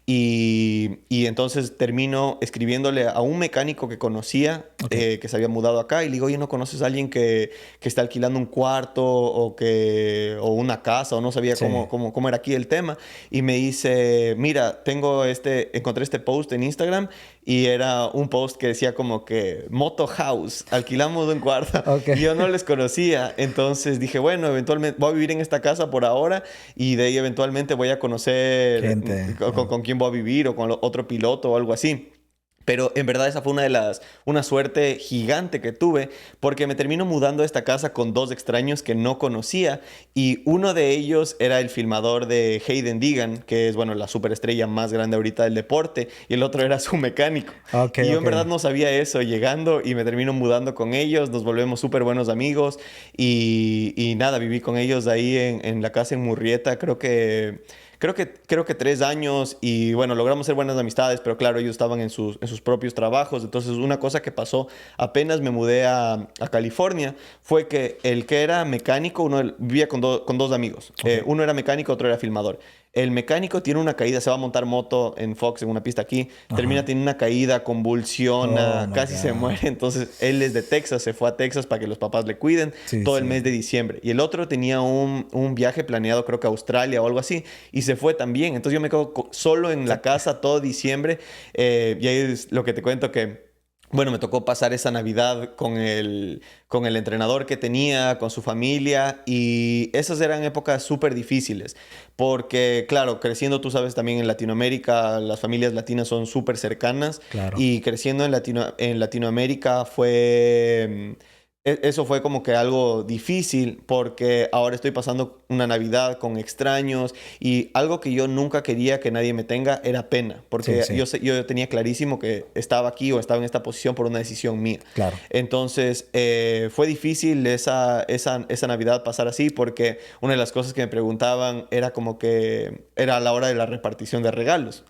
Y entonces termino escribiéndole a un mecánico que conocía, ok, que se había mudado acá, y le digo, oye, ¿no conoces a alguien que está alquilando un cuarto o una casa o no sabía sí, cómo era aquí el tema? Y me dice, mira, encontré este post en Instagram y era un post que decía como que Moto House, alquilamos un cuarto. Ok. Y yo no les conocía, entonces dije, bueno, eventualmente voy a vivir en esta casa por ahora y de ahí eventualmente voy a conocer Gente. con quién voy a vivir o con otro piloto o algo así. Pero en verdad esa fue una suerte gigante que tuve porque me termino mudando a esta casa con dos extraños que no conocía y uno de ellos era el filmador de Hayden Deegan, que es, bueno, la superestrella más grande ahorita del deporte, y el otro era su mecánico. Ok, Y yo en ok. verdad no sabía eso llegando y me termino mudando con ellos, nos volvemos súper buenos amigos y nada, viví con ellos ahí en la casa en Murrieta, creo que 3 años y bueno, logramos ser buenas amistades, pero claro, ellos estaban en sus propios trabajos. Entonces, una cosa que pasó apenas me mudé a California fue que el que era mecánico, vivía con dos amigos. Ok. Uno era mecánico, otro era filmador. El mecánico tiene una caída, se va a montar moto en Fox, en una pista aquí, termina Ajá. teniendo una caída, Oh convulsiona, my casi se God. muere. Entonces, él es de Texas, se fue a Texas para que los papás le cuiden Sí, todo el sí. mes de diciembre. Y el otro tenía un viaje planeado, creo que a Australia o algo así, y se fue también. Entonces yo me quedo solo en la casa todo diciembre. Y ahí es lo que te cuento que, bueno, me tocó pasar esa Navidad con el entrenador que tenía, con su familia, y esas eran épocas súper difíciles, porque claro, creciendo, tú sabes, también en Latinoamérica, las familias latinas son súper cercanas, Claro. y creciendo en Latinoamérica fue... Eso fue como que algo difícil porque ahora estoy pasando una Navidad con extraños y algo que yo nunca quería que nadie me tenga era pena, Sí, porque sí. yo tenía clarísimo que estaba aquí o estaba en esta posición por una decisión mía. Claro. Entonces fue difícil esa Navidad pasar así porque una de las cosas que me preguntaban era como que era a la hora de la repartición de regalos.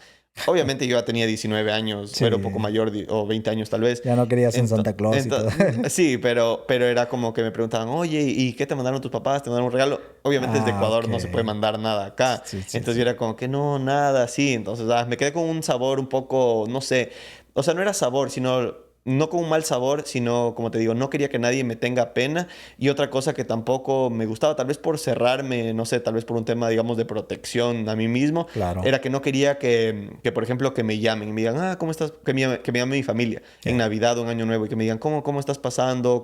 Obviamente yo ya tenía 19 años, o era un poco Sí. mayor, o 20 años tal vez. Ya no querías un Santa Claus y todo. Sí, pero era como que me preguntaban, oye, ¿y qué te mandaron tus papás? ¿Te mandaron un regalo? Obviamente desde Ah, ok. Ecuador no se puede mandar nada acá. Sí, sí, Entonces yo sí. era como que no, nada, sí. Entonces me quedé con un sabor un poco, no sé. O sea, no era sabor, sino... No con un mal sabor, sino, como te digo, no quería que nadie me tenga pena. Y otra cosa que tampoco me gustaba, tal vez por cerrarme, no sé, tal vez por un tema, digamos, de protección a mí mismo, Claro. era que no quería por ejemplo, que me llamen y me digan, ¿cómo estás? Que me llame mi familia en Ya. Navidad o en Año Nuevo y que me digan, ¿cómo estás pasando?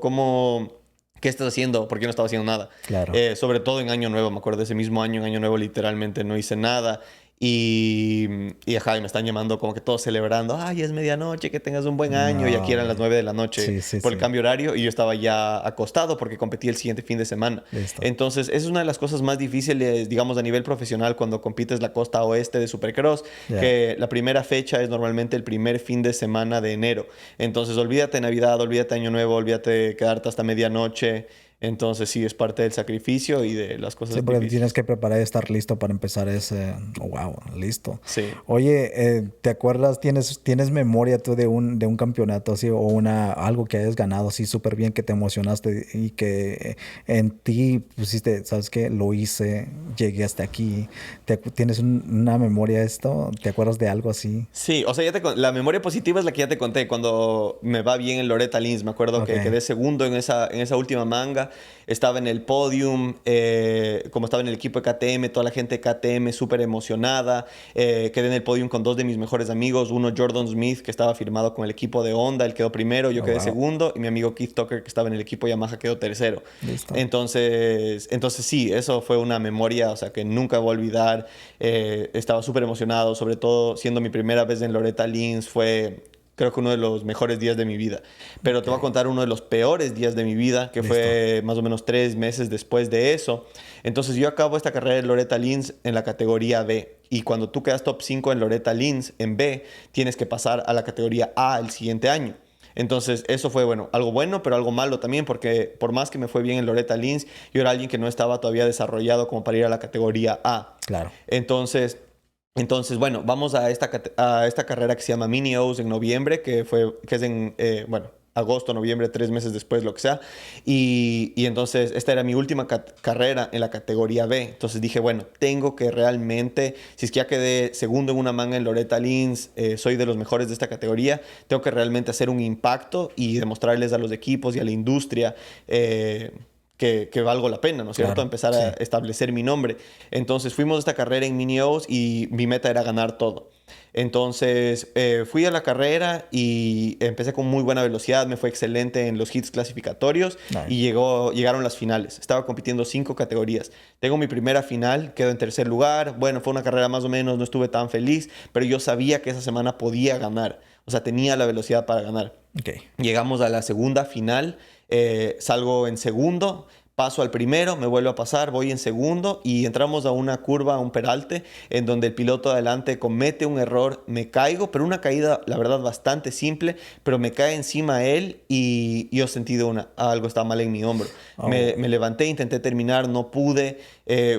¿Qué estás haciendo? Porque yo no estaba haciendo nada. Claro. Sobre todo en Año Nuevo, me acuerdo de ese mismo año, en Año Nuevo literalmente no hice nada. Y me están llamando como que todos celebrando, ay, es medianoche, que tengas un buen año. Y aquí No, eran las güey. 9 de la noche Sí, sí, por el sí. cambio horario y yo estaba ya acostado porque competí el siguiente fin de semana. Listo. Entonces, esa es una de las cosas más difíciles, digamos, a nivel profesional cuando compites la costa oeste de Supercross, Ya. que la primera fecha es normalmente el primer fin de semana de enero. Entonces, olvídate de Navidad, olvídate de Año Nuevo, olvídate de quedarte hasta medianoche. Entonces, sí, es parte del sacrificio y de las Sí, cosas porque te tienes difíciles. que preparar y estar listo para empezar ese. Oh, wow, listo. Sí. Oye, ¿te acuerdas? ¿Tienes memoria tú de un campeonato así o algo que hayas ganado así súper bien que te emocionaste y que en ti pusiste, ¿sabes qué? Lo hice, llegué hasta aquí. ¿Tienes una memoria de esto? ¿Te acuerdas de algo así? Sí, o sea, la memoria positiva es la que ya te conté. Cuando me va bien en Loretta Lyns, me acuerdo Ok, que quedé segundo en esa última manga. Estaba en el podium, como estaba en el equipo de KTM, toda la gente de KTM súper emocionada. Quedé en el podium con dos de mis mejores amigos. Uno, Jordan Smith, que estaba firmado con el equipo de Honda, él quedó primero, yo oh, quedé wow, segundo. Y mi amigo Keith Tucker, que estaba en el equipo Yamaha, quedó tercero. listo. Entonces sí, eso fue una memoria, o sea, que nunca voy a olvidar. Estaba súper emocionado, sobre todo siendo mi primera vez en Loretta Lyns, fue creo que uno de los mejores días de mi vida. Pero Ok, te voy a contar uno de los peores días de mi vida, que listo. fue más o menos 3 meses después de eso. Entonces yo acabo esta carrera de Loretta Lyns en la categoría B. Y cuando tú quedas top 5 en Loretta Lyns en B, tienes que pasar a la categoría A el siguiente año. Entonces, eso fue, bueno, algo bueno, pero algo malo también, porque por más que me fue bien en Loretta Lyns, yo era alguien que no estaba todavía desarrollado como para ir a la categoría A. Claro. Entonces, bueno, vamos a esta carrera que se llama Mini O's en noviembre, que es en, bueno, agosto, noviembre, 3 meses después, lo que sea. Y entonces esta era mi última carrera en la categoría B. Entonces dije, bueno, tengo que realmente, si es que ya quedé segundo en una manga en Loretta Lyns, soy de los mejores de esta categoría, tengo que realmente hacer un impacto y demostrarles a los equipos y a la industria. Que valgo la pena, ¿no es cierto? Claro, Empezar a sí. establecer mi nombre. Entonces fuimos a esta carrera en Mini O's y mi meta era ganar todo. Entonces fui a la carrera y empecé con muy buena velocidad, me fue excelente en los hits clasificatorios y Nice. llegaron las finales. Estaba compitiendo 5 categorías. Tengo mi primera final, quedo en tercer lugar. Bueno, fue una carrera más o menos, no estuve tan feliz, pero yo sabía que esa semana podía ganar. O sea, tenía la velocidad para ganar. Ok. Llegamos a la segunda final, salgo en segundo, paso al primero, me vuelvo a pasar, voy en segundo y entramos a una curva, a un peralte, en donde el piloto adelante comete un error, me caigo, pero una caída, la verdad, bastante simple, pero me cae encima él y yo sentí algo estaba mal en mi hombro. Oh, Me levanté, intenté terminar, no pude.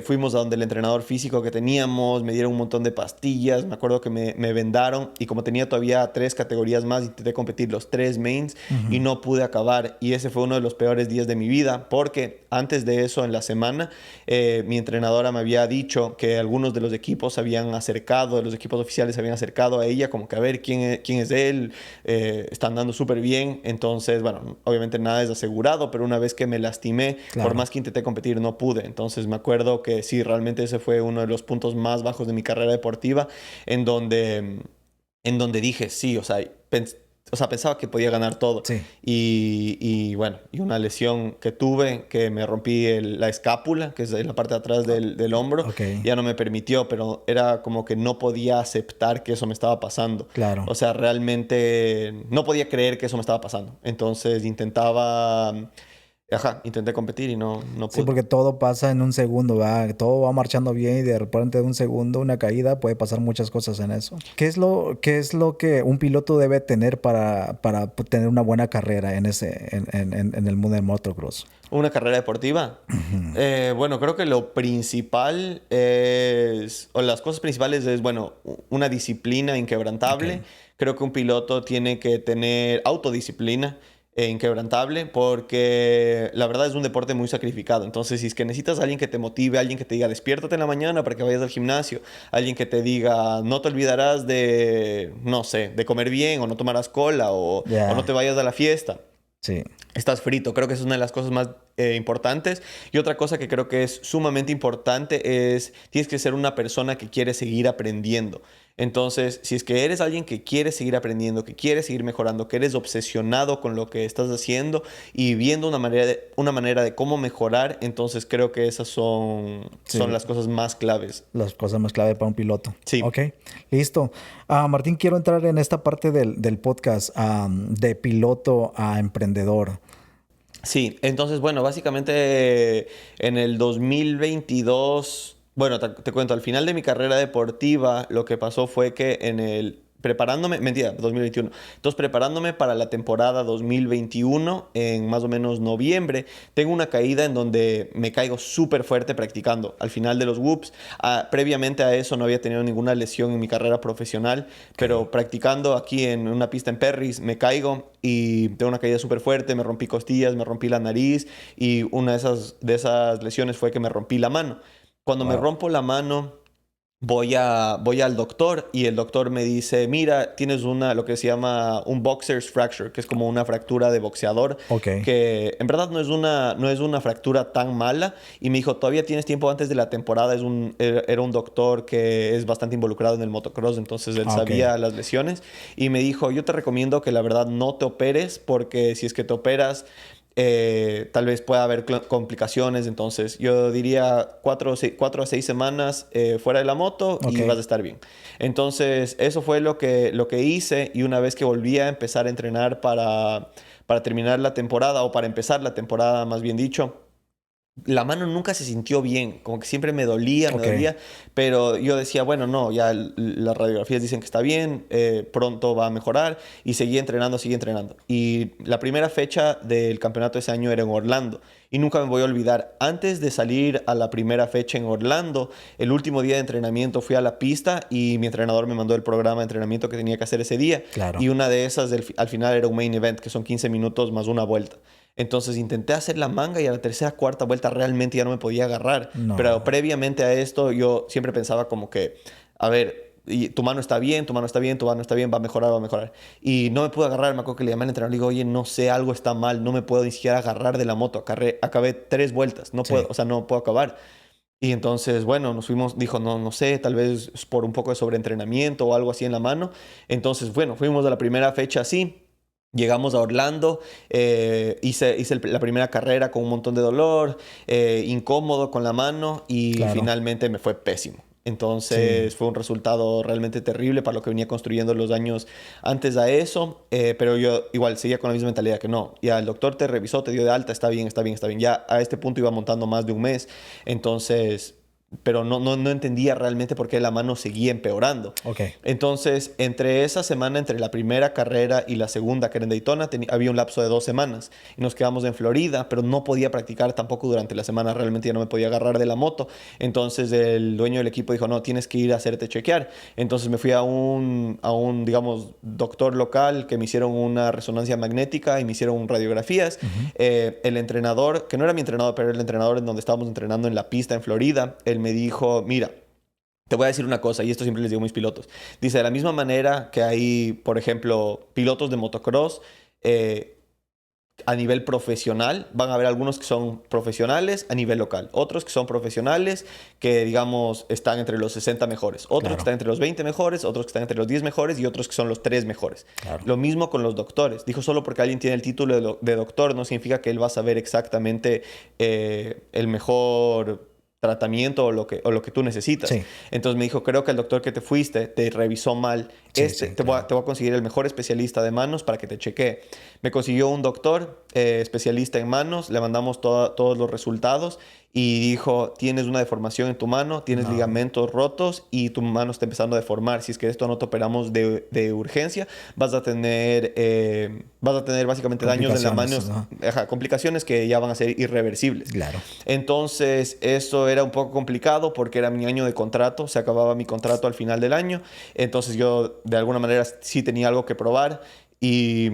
Fuimos a donde el entrenador físico que teníamos, me dieron un montón de pastillas, me acuerdo que me vendaron y como tenía todavía 3 categorías más, intenté competir los 3 mains y ujú. no pude acabar. Y ese fue uno de los peores días de mi vida porque antes de eso, en la semana, mi entrenadora me había dicho que algunos de los equipos se habían acercado, los equipos oficiales se habían acercado a ella como que a ver quién es él, están dando súper bien. Entonces, bueno, obviamente nada es asegurado, pero una vez que me lastimé, por Claro. más que intenté competir, no pude. Entonces me acuerdo que sí, realmente ese fue uno de los puntos más bajos de mi carrera deportiva, en donde, en donde dije, sí, o sea, pensaba que podía ganar todo. Sí. Y bueno, y una lesión que tuve, que me rompí la escápula, que es la parte de atrás del hombro, Ok. ya no me permitió, pero era como que no podía aceptar que eso me estaba pasando. Claro. O sea, realmente no podía creer que eso me estaba pasando. Entonces intenté competir y no Sí, pude. porque todo pasa en un segundo, ¿va? Todo va marchando bien y de repente de un segundo, una caída, puede pasar muchas cosas en eso. ¿Qué es lo que un piloto debe tener para tener una buena carrera en el mundo del motocross? Una carrera deportiva. Ujú. Bueno, creo que lo principal o las cosas principales es, bueno, una disciplina Ok. inquebrantable. Creo que un piloto tiene que tener autodisciplina inquebrantable porque la verdad es un deporte muy sacrificado. Entonces, si es que necesitas a alguien que te motive, alguien que te diga, despiértate en la mañana para que vayas al gimnasio, alguien que te diga, no te olvidarás de, no sé, de comer bien o no tomarás cola o no te Ya. vayas a la fiesta, Sí. estás frito. Creo que esa es una de las cosas más importantes. Y otra cosa que creo que es sumamente importante es, tienes que ser una persona que quiere seguir aprendiendo. Entonces, si es que eres alguien que quiere seguir aprendiendo, que quiere seguir mejorando, que eres obsesionado con lo que estás haciendo y viendo una manera de cómo mejorar, entonces creo que esas son Sí. las cosas más claves. Las cosas más clave para un piloto. Sí. Ok, listo. Martín, quiero entrar en esta parte del podcast de piloto a emprendedor. Sí, entonces, bueno, básicamente en el 2022, bueno, te cuento, al final de mi carrera deportiva, lo que pasó fue que preparándome, mentira, 2021, entonces preparándome para la temporada 2021, en más o menos noviembre, tengo una caída en donde me caigo súper fuerte practicando. Al final de los whoops, previamente a eso no había tenido ninguna lesión en mi carrera profesional, Ok, pero practicando aquí en una pista en Perris, me caigo y tengo una caída súper fuerte, me rompí costillas, me rompí la nariz y una de esas lesiones fue que me rompí la mano. Cuando me wow. rompo la mano, voy al doctor y el doctor me dice, mira, tienes lo que se llama un boxer's fracture, que es como una fractura de boxeador, Ok, que en verdad no es una fractura tan mala. Y me dijo, todavía tienes tiempo antes de la temporada. Era un doctor que es bastante involucrado en el motocross, entonces él ok. sabía las lesiones. Y me dijo, yo te recomiendo que la verdad no te operes, porque si es que te operas, tal vez pueda haber complicaciones. Entonces yo diría 4 a 6 semanas fuera de la moto Ok, y vas a estar bien. Entonces eso fue lo que hice, y una vez que volví a empezar a entrenar para terminar la temporada, o para empezar la temporada más bien dicho, la mano nunca se sintió bien, como que siempre me ok. dolía, pero yo decía, bueno, no, ya las radiografías dicen que está bien, pronto va a mejorar, y seguí entrenando, seguí entrenando. Y la primera fecha del campeonato de ese año era en Orlando, y nunca me voy a olvidar, antes de salir a la primera fecha en Orlando, el último día de entrenamiento fui a la pista y mi entrenador me mandó el programa de entrenamiento que tenía que hacer ese día, Claro. y una de esas al final era un main event, que son 15 minutos más una vuelta. Entonces intenté hacer la manga y a la tercera, cuarta vuelta realmente ya no me podía agarrar. Pero No. previamente a esto yo siempre pensaba como que, a ver, y tu mano está bien, tu mano está bien, tu mano está bien, va a mejorar, va a mejorar. Y no me pude agarrar. Me acuerdo que le llamé al entrenador y le digo, oye, no sé, algo está mal, no me puedo ni siquiera agarrar de la moto. Acabé 3 vueltas, no puedo, Sí. o sea, no puedo acabar. Y entonces, bueno, nos fuimos, dijo, no, no sé, tal vez es por un poco de sobreentrenamiento o algo así en la mano. Entonces, bueno, fuimos a la primera fecha así. Llegamos a Orlando, hice la primera carrera con un montón de dolor, incómodo con la mano y Claro. finalmente me fue pésimo. Sí. Entonces fue un resultado realmente terrible para lo que venía construyendo los años antes a eso, pero yo igual seguía con la misma mentalidad que no. Ya el doctor te revisó, te dio de alta, está bien, está bien, está bien. Ya a este punto iba montando más de un mes, entonces, pero no entendía realmente por qué la mano seguía empeorando. Ok. Entonces, entre esa semana, entre la primera carrera y la segunda, que era en Daytona, había un lapso de 2 semanas. Y nos quedamos en Florida, pero no podía practicar tampoco durante la semana. Realmente ya no me podía agarrar de la moto. Entonces, el dueño del equipo dijo, no, tienes que ir a hacerte chequear. Entonces, me fui digamos, doctor local que me hicieron una resonancia magnética y me hicieron radiografías. Ujú. El entrenador, que no era mi entrenador, pero era el entrenador en donde estábamos entrenando en la pista en Florida, él me dijo, mira, te voy a decir una cosa, y esto siempre les digo a mis pilotos. Dice, de la misma manera que hay, por ejemplo, pilotos de motocross a nivel profesional, van a haber algunos que son profesionales a nivel local, otros que son profesionales que, digamos, están entre los 60 mejores, otros que Claro, están entre los 20 mejores, otros que están entre los 10 mejores y otros que son los 3 mejores. claro. Lo mismo con los doctores. Dijo, solo porque alguien tiene el título de doctor no significa que él va a saber exactamente el mejor tratamiento o lo que tú necesitas. Sí, Entonces me dijo, creo que el doctor que te fuiste te revisó mal. sí, sí, claro. Te voy a conseguir el mejor especialista de manos para que te chequee. Me consiguió un doctor especialista en manos, le mandamos todos los resultados y dijo, tienes una deformación en tu mano, tienes No, ligamentos rotos y tu mano está empezando a deformar. Si es que esto no te operamos de urgencia, vas a tener básicamente daños en la mano, complicaciones, ¿no? ajá, complicaciones que ya van a ser irreversibles. Claro. Entonces, eso era un poco complicado porque era mi año de contrato, se acababa mi contrato al final del año. Entonces, yo de alguna manera sí tenía algo que probar y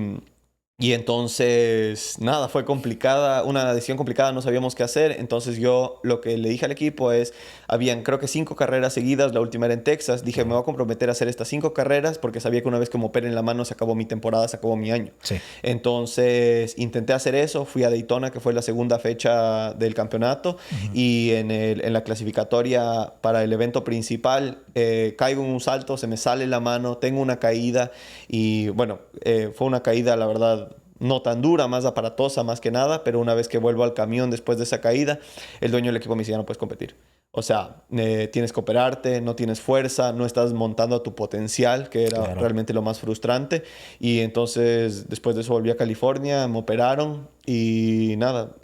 y entonces, nada, fue complicada, una decisión complicada, no sabíamos qué hacer. Entonces yo lo que le dije al equipo es, habían creo que 5 carreras seguidas, la última era en Texas. Dije, me voy a comprometer a hacer estas 5 carreras porque sabía que una vez que me opere en la mano se acabó mi temporada, se acabó mi año. Sí. Entonces intenté hacer eso, fui a Daytona, que fue la segunda fecha del campeonato, Ujú. y en la clasificatoria para el evento principal caigo en un salto, se me sale la mano, tengo una caída y bueno, fue una caída, la verdad, no tan dura, más aparatosa, más que nada, pero una vez que vuelvo al camión después de esa caída, el dueño del equipo me dice, ya no puedes competir. O sea, tienes que operarte, no tienes fuerza, no estás montando a tu potencial, que era Claro. realmente lo más frustrante. Y entonces, después de eso volví a California, me operaron y nada,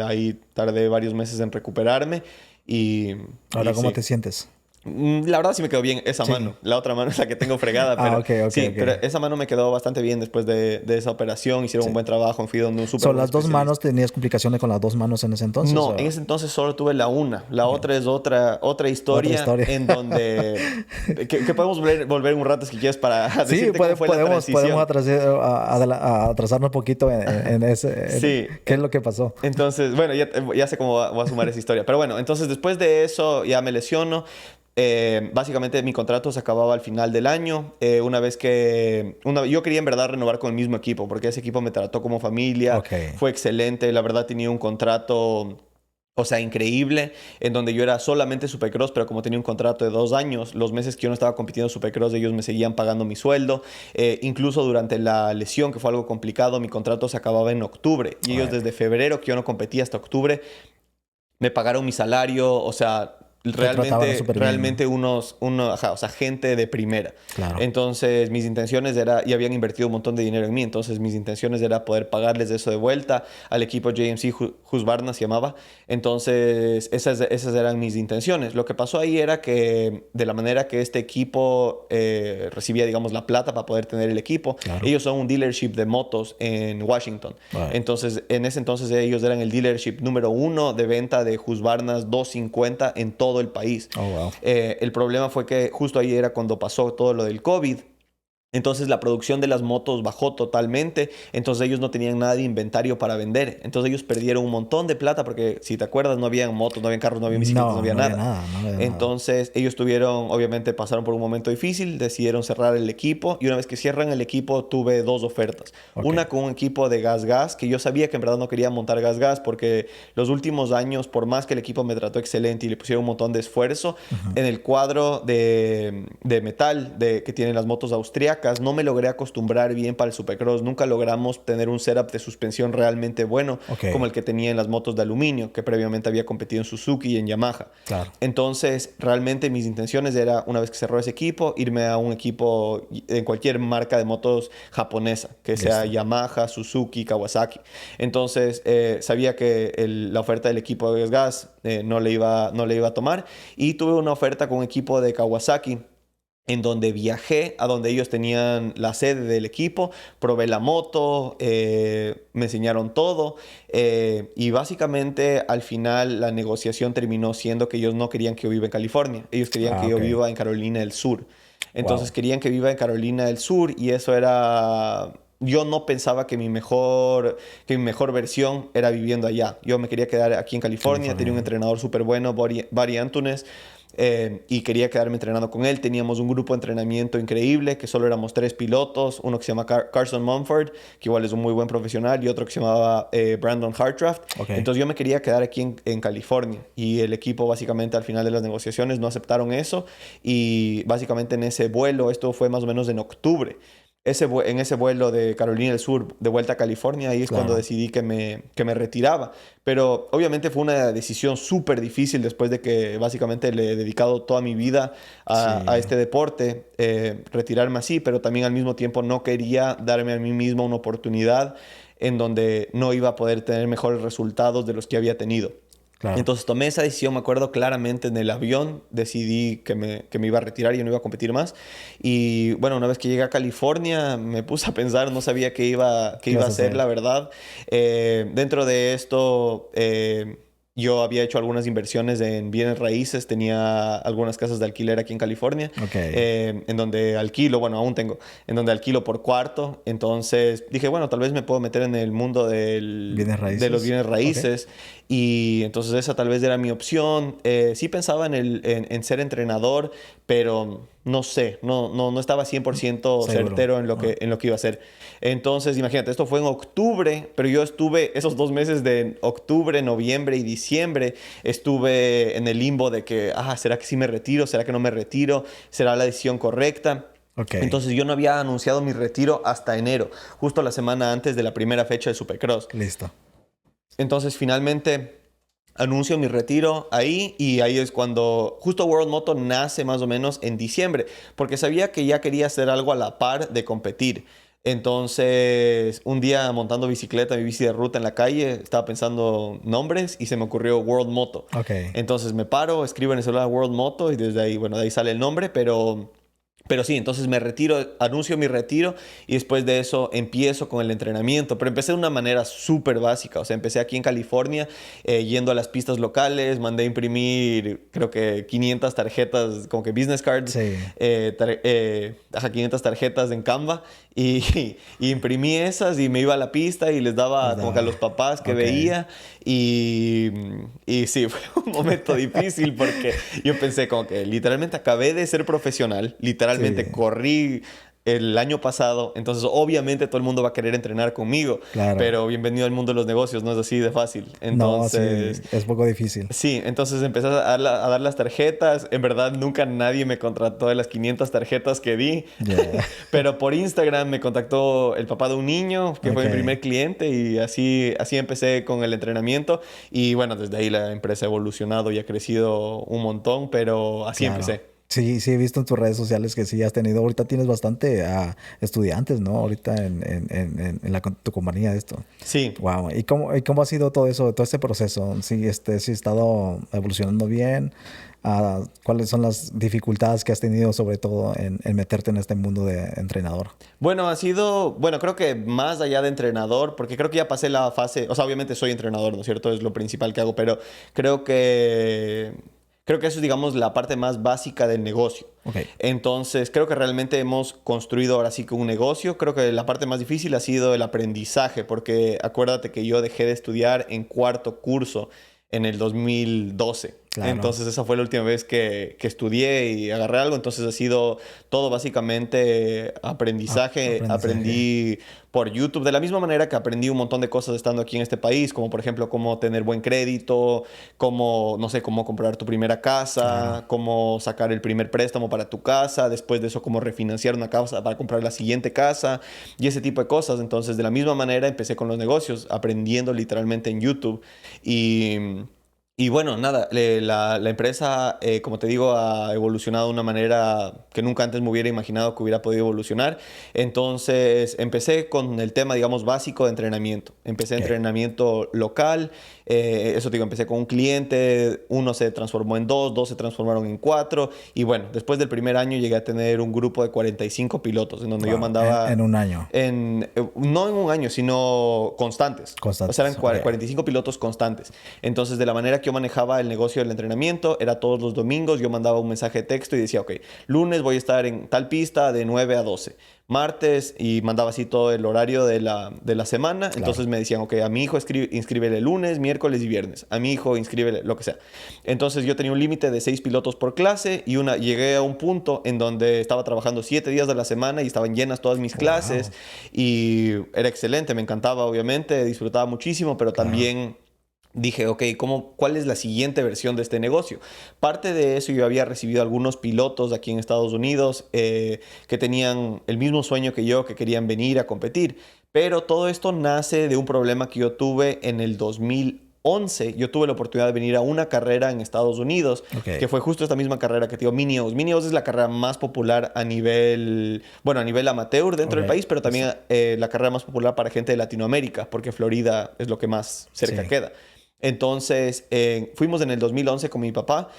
ahí tardé varios meses en recuperarme y, Ahora, y ¿cómo sí. te sientes? La verdad sí me quedó bien esa Sí. mano. La otra mano es la que tengo fregada, Ah, pero ok, ok, sí, ok. pero esa mano me quedó bastante bien después de esa operación. Hicieron un Sí. buen trabajo, fui donde un súper ¿Son buen las dos manos? especialista. ¿Tenías complicaciones con las dos manos en ese entonces? No, en ¿O? ese entonces solo tuve la una. La Ok. otra es otra Otra historia historia. en donde... que podemos volver un rato si quieres para Sí, decirte cómo fue la podemos transición. atrasarnos un poquito en ese. Sí, ¿Qué es lo que pasó? entonces, bueno, ya sé cómo voy a sumar esa historia. Pero bueno, entonces después de eso ya me lesiono. Básicamente mi contrato se acababa al final del año. Una vez que... yo quería en verdad renovar con el mismo equipo, porque ese equipo me trató como familia. Ok. Fue excelente. La verdad tenía un contrato... O sea, increíble, en donde yo era solamente Supercross, pero como tenía un contrato de 2 años, los meses que yo no estaba compitiendo Supercross, ellos me seguían pagando mi sueldo. Incluso durante la lesión, que fue algo complicado, mi contrato se acababa en octubre. Y ellos Right. desde febrero, que yo no competía hasta octubre, me pagaron mi salario, o sea, Te trataban súper bien, ¿no? realmente ajá, o sea, gente de primera. Claro. Entonces, mis intenciones era, y habían invertido un montón de dinero en mí, entonces mis intenciones era poder pagarles eso de vuelta al equipo JMC, Husqvarna se llamaba. Entonces, esas eran mis intenciones. Lo que pasó ahí era que de la manera que este equipo recibía, digamos, la plata para poder tener el equipo, Claro. ellos son un dealership de motos en Washington. Right. Entonces, en ese entonces ellos eran el dealership número 1 de venta de Husqvarnas 250 en todo el país. Oh, wow. El problema fue que justo ahí era cuando pasó todo lo del COVID. Entonces la producción de las motos bajó totalmente, entonces ellos no tenían nada de inventario para vender. Entonces ellos perdieron un montón de plata porque si te acuerdas no habían motos, no habían carros, no habían bicicletas, no No, había no había nada. nada, no había nada. Entonces ellos tuvieron, obviamente pasaron por un momento difícil, decidieron cerrar el equipo y una vez que cierran el equipo tuve dos ofertas. Ok. Una con un equipo de gas, que yo sabía que en verdad no quería montar gas porque los últimos años, por más que el equipo me trató excelente y le pusieron un montón de esfuerzo, en el cuadro de metal que tienen las motos austriacas, no me logré acostumbrar bien para el Supercross. Nunca logramos tener un setup de suspensión realmente bueno Ok. como el que tenía en las motos de aluminio, que previamente había competido en Suzuki y en Yamaha. Claro. Entonces, realmente mis intenciones era, una vez que cerró ese equipo, irme a un equipo en cualquier marca de motos japonesa, que sea Listo. Yamaha, Suzuki, Kawasaki. Entonces, sabía que la oferta del equipo de gas no le iba a tomar y tuve una oferta con un equipo de Kawasaki en donde viajé a donde ellos tenían la sede del equipo, probé la moto, me enseñaron todo y básicamente al final la negociación terminó siendo que ellos no querían que yo viva en California, ellos querían que yo Ok. viva en Carolina del Sur. Entonces Wow. querían que viva en Carolina del Sur y eso era... Yo no pensaba que mi mejor versión era viviendo allá. Yo me quería quedar aquí en California, tenía un California. entrenador súper bueno, Barry Antunes, y quería quedarme entrenando con él. Teníamos un grupo de entrenamiento increíble, que solo éramos 3 pilotos, uno que se llama Carson Mumford, que igual es un muy buen profesional, y otro que se llamaba Brandon Hartranft. Ok. Entonces yo me quería quedar aquí en California, y el equipo básicamente al final de las negociaciones no aceptaron eso, y básicamente en ese vuelo, esto fue más o menos en octubre, en ese vuelo de Carolina del Sur de vuelta a California, ahí es cuando Claro. decidí que me retiraba. Pero obviamente fue una decisión súper difícil después de que básicamente le he dedicado toda mi vida a Sí. este deporte, retirarme así, pero también al mismo tiempo no quería darme a mí mismo una oportunidad en donde no iba a poder tener mejores resultados de los que había tenido. Claro. Entonces tomé esa decisión, me acuerdo claramente en el avión, decidí que me iba a retirar y no iba a competir más. Y bueno, una vez que llegué a California, me puse a pensar, no sabía qué ¿Qué iba vas a a hacer, hacer? la verdad. Dentro de esto, yo había hecho algunas inversiones en bienes raíces, tenía algunas casas de alquiler aquí en California, Ok. en donde alquilo, bueno, aún tengo, en donde alquilo por cuarto. Entonces dije, bueno, tal vez me puedo meter en el mundo Bienes de los raíces. bienes Ok. raíces. Y entonces esa tal vez era mi opción. Sí pensaba en ser entrenador, pero no sé, no estaba 100% Seguro. certero en lo que iba a hacer. Entonces, imagínate, esto fue en octubre, pero yo estuve esos 2 meses de octubre, noviembre y diciembre, estuve en el limbo de que, ¿será que sí me retiro? ¿Será que no me retiro? ¿Será la decisión correcta? Ok. Entonces yo no había anunciado mi retiro hasta enero, justo la semana antes de la primera fecha de Supercross. Listo. Entonces finalmente anuncio mi retiro ahí y ahí es cuando justo World Moto nace más o menos en diciembre, porque sabía que ya quería hacer algo a la par de competir. Entonces, un día montando bicicleta, mi bici de ruta en la calle, estaba pensando nombres y se me ocurrió World Moto. Ok. Entonces me paro, escribo en el celular World Moto y desde ahí, bueno, de ahí sale el nombre, pero sí, entonces me retiro, anuncio mi retiro y después de eso empiezo con el entrenamiento. Pero empecé de una manera súper básica. O sea, empecé aquí en California, yendo a las pistas locales, mandé a imprimir creo que 500 tarjetas, como que business cards, Sí. 500 tarjetas en Canva y, y imprimí esas y me iba a la pista y les Les daba como que a daba. los papás que Ok. veía y sí, fue un momento difícil porque yo pensé como que literalmente acabé de ser profesional, literalmente Sí. corrí el año pasado, entonces obviamente todo el mundo va a querer entrenar conmigo, Claro. pero bienvenido al mundo de los negocios, no es así de fácil. No, sí. Entonces, Es poco difícil. sí, entonces empecé a dar las tarjetas. En verdad, nunca nadie me contrató de las 500 tarjetas que di. Ya. Pero por Instagram me contactó el papá de un niño, que fue Ok. mi primer cliente, y así empecé con el entrenamiento. Y bueno, desde ahí la empresa ha evolucionado y ha crecido un montón, pero así Claro. empecé. Sí, sí, he visto en tus redes sociales que sí has tenido, ahorita tienes bastante estudiantes, ¿no? Ahorita en tu compañía de esto. Sí. Wow. ¿Y cómo ha sido todo eso, todo este proceso? Sí, ha estado evolucionando bien. ¿Cuáles son las dificultades que has tenido, sobre todo en meterte en este mundo de entrenador? Bueno, creo que más allá de entrenador, porque creo que ya pasé la fase, o sea, obviamente soy entrenador, ¿no es cierto? Es lo principal que hago, pero creo que Creo que eso es, digamos, la parte más básica del negocio. Okay. Entonces, creo que realmente hemos construido ahora sí que un negocio. Creo que la parte más difícil ha sido el aprendizaje, porque acuérdate que yo dejé de estudiar en cuarto curso en el 2012. Claro. Entonces, esa fue la última vez que estudié y agarré algo. Entonces, ha sido todo básicamente aprendizaje. Aprendí por YouTube, de la misma manera que aprendí un montón de cosas estando aquí en este país, como por ejemplo, cómo tener buen crédito, cómo, no sé, cómo comprar tu primera casa, cómo sacar el primer préstamo para tu casa, después de eso, cómo refinanciar una casa para comprar la siguiente casa y ese tipo de cosas. Entonces, de la misma manera, empecé con los negocios, aprendiendo literalmente en YouTube. Y bueno, nada, la empresa, como te digo, ha evolucionado de una manera que nunca antes me hubiera imaginado que hubiera podido evolucionar. Entonces, empecé con el tema, digamos, básico de entrenamiento. Empecé entrenamiento local. Eso te digo, empecé con un cliente, uno se transformó en dos se transformaron en 4. Y bueno, después del primer año llegué a tener un grupo de 45 pilotos, en donde yo mandaba... En un año. No en un año, sino constantes. O sea, eran 45 pilotos constantes. Entonces, de la manera que yo manejaba el negocio del entrenamiento, era todos los domingos, yo mandaba un mensaje de texto y decía, ok, lunes voy a estar en tal pista de 9 a 12. Martes, y mandaba así todo el horario de la semana. Claro. Entonces me decían, ok, a mi hijo inscríbele lunes, miércoles y viernes. A mi hijo inscríbele lo que sea. Entonces yo tenía un límite de 6 pilotos por clase y llegué a un punto en donde estaba trabajando 7 días de la semana y estaban llenas todas mis clases. Y era excelente, me encantaba obviamente, disfrutaba muchísimo, pero también... Dije, ok, ¿cuál es la siguiente versión de este negocio? Parte de eso, yo había recibido algunos pilotos aquí en Estados Unidos que tenían el mismo sueño que yo, que querían venir a competir. Pero todo esto nace de un problema que yo tuve en el 2011. Yo tuve la oportunidad de venir a una carrera en Estados Unidos, que fue justo esta misma carrera que te digo, Mini O's. Mini O's es la carrera más popular a nivel amateur dentro del país, pero también la carrera más popular para gente de Latinoamérica, porque Florida es lo que más cerca queda. Entonces, fuimos en el 2011 con mi papá,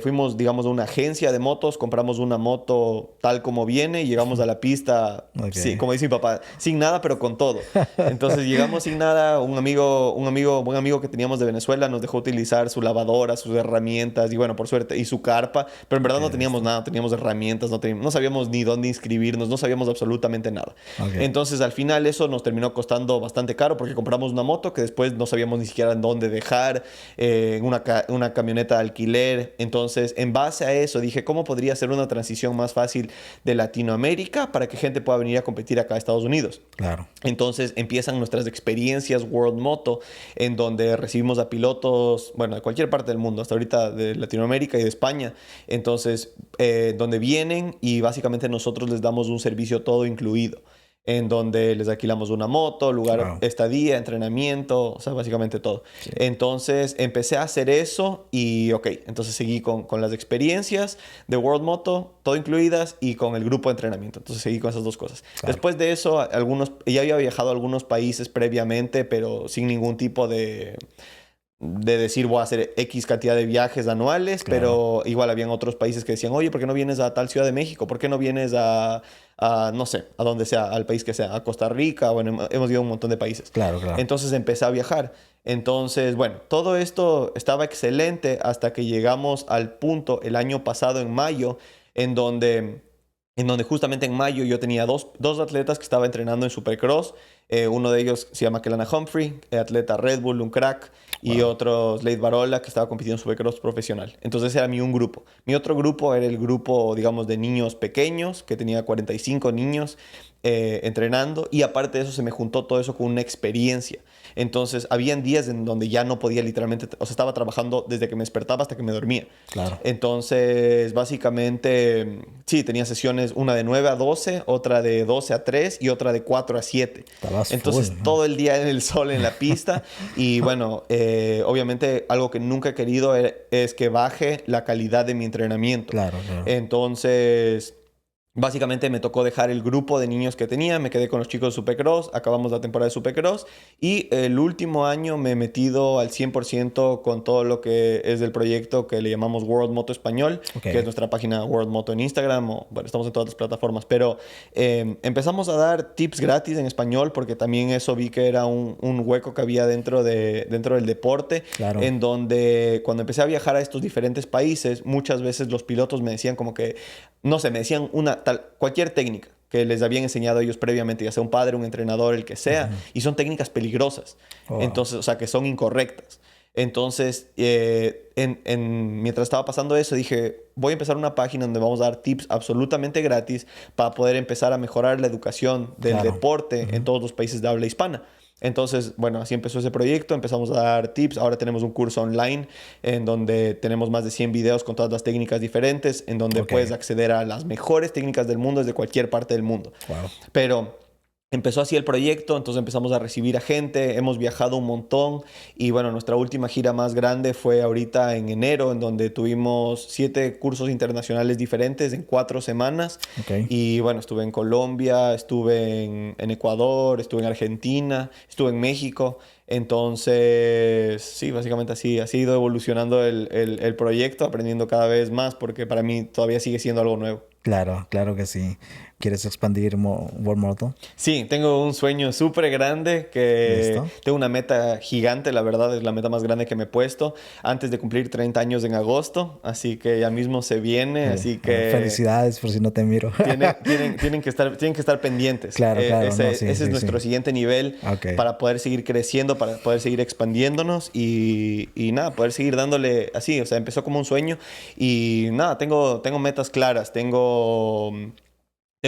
fuimos, digamos, a una agencia de motos, compramos una moto tal como viene y llegamos a la pista, sí, como dice mi papá, sin nada, pero con todo. Entonces, llegamos sin nada, buen amigo que teníamos de Venezuela nos dejó utilizar su lavadora, sus herramientas y bueno, por suerte, y su carpa, pero en verdad no teníamos nada, teníamos herramientas, no sabíamos ni dónde inscribirnos, no sabíamos absolutamente nada. Entonces, al final eso nos terminó costando bastante caro porque compramos una moto que después no sabíamos ni siquiera en dónde dejar una camioneta de alquiler. Entonces, en base a eso, dije, ¿cómo podría ser una transición más fácil de Latinoamérica para que gente pueda venir a competir acá a Estados Unidos? Claro. Entonces, empiezan nuestras experiencias World Moto, en donde recibimos a pilotos, bueno, de cualquier parte del mundo, hasta ahorita de Latinoamérica y de España. Entonces, donde vienen y básicamente nosotros les damos un servicio todo incluido, en donde les alquilamos una moto, lugar, estadía, entrenamiento, o sea, básicamente todo. Sí. Entonces, empecé a hacer eso y, ok, entonces seguí con las experiencias de World Moto, todo incluidas, y con el grupo de entrenamiento. Entonces, seguí con esas dos cosas. Claro. Después de eso, ya había viajado a algunos países previamente, pero sin ningún tipo de decir voy a hacer X cantidad de viajes anuales, pero igual habían otros países que decían, oye, ¿por qué no vienes a tal Ciudad de México? ¿Por qué no vienes no sé, a donde sea, al país que sea, a Costa Rica? Bueno, hemos ido a un montón de países. Claro. Entonces empecé a viajar. Entonces, bueno, todo esto estaba excelente hasta que llegamos al punto el año pasado, en mayo, en donde justamente en mayo yo tenía dos atletas que estaba entrenando en Supercross. Uno de ellos se llama Kelana Humphrey, atleta Red Bull, un crack. Y otro, Slade Barola, que estaba compitiendo en Supercross profesional. Entonces ese era un grupo. Mi otro grupo era el grupo, digamos, de niños pequeños, que tenía 45 niños entrenando. Y aparte de eso, se me juntó todo eso con una experiencia. Entonces, habían días en donde ya no podía literalmente... O sea, estaba trabajando desde que me despertaba hasta que me dormía. Claro. Entonces, básicamente, sí, tenía sesiones, una de 9 a 12, otra de 12 a 3 y otra de 4 a 7. Entonces, full, todo el día en el sol, en la pista. Y bueno, obviamente, algo que nunca he querido es que baje la calidad de mi entrenamiento. Claro. Entonces... Básicamente me tocó dejar el grupo de niños que tenía, me quedé con los chicos de Supercross, acabamos la temporada de Supercross y el último año me he metido al 100% con todo lo que es del proyecto que le llamamos World Moto Español, que es Ok, nuestra página World Moto en Instagram, o bueno, estamos en todas las plataformas, pero empezamos a dar tips gratis en español porque también eso vi que era un hueco que había dentro del deporte, claro. en donde cuando empecé a viajar a estos diferentes países, muchas veces los pilotos me decían como que no sé, me decían cualquier técnica que les habían enseñado ellos previamente, ya sea un padre, un entrenador, el que sea, Ujú. y son técnicas peligrosas, Oh, wow. entonces, o sea, que son incorrectas. Entonces, mientras estaba pasando eso, dije, voy a empezar una página donde vamos a dar tips absolutamente gratis para poder empezar a mejorar la educación del Claro. deporte en Ujú. todos los países de habla hispana. Entonces, bueno, así empezó ese proyecto, empezamos a dar tips, ahora tenemos un curso online en donde tenemos más de 100 videos con todas las técnicas diferentes, en donde Ok, puedes acceder a las mejores técnicas del mundo desde cualquier parte del mundo. wow. Pero empezó así el proyecto, entonces empezamos a recibir a gente, hemos viajado un montón y bueno, nuestra última gira más grande fue ahorita en enero, en donde tuvimos 7 cursos internacionales diferentes en 4 semanas Ok. y bueno, estuve en Colombia, estuve en Ecuador, estuve en Argentina, estuve en México. Entonces, sí, básicamente así ha ido evolucionando el proyecto, aprendiendo cada vez más, porque para mí todavía sigue siendo algo nuevo. Claro, claro que sí. ¿Quieres expandir World Moto? Sí, tengo un sueño súper grande, que Listo. tengo una meta gigante, la verdad es la meta más grande que me he puesto antes de cumplir 30 años en agosto, así que ya mismo se viene, así que Felicidades por si no te miro. tienen que estar pendientes. Claro, claro, no, sí, Ese es sí, sí. nuestro siguiente nivel Ok, para poder seguir creciendo, para poder seguir expandiéndonos y nada, poder seguir dándole así, o sea, empezó como un sueño y nada, tengo metas claras, tengo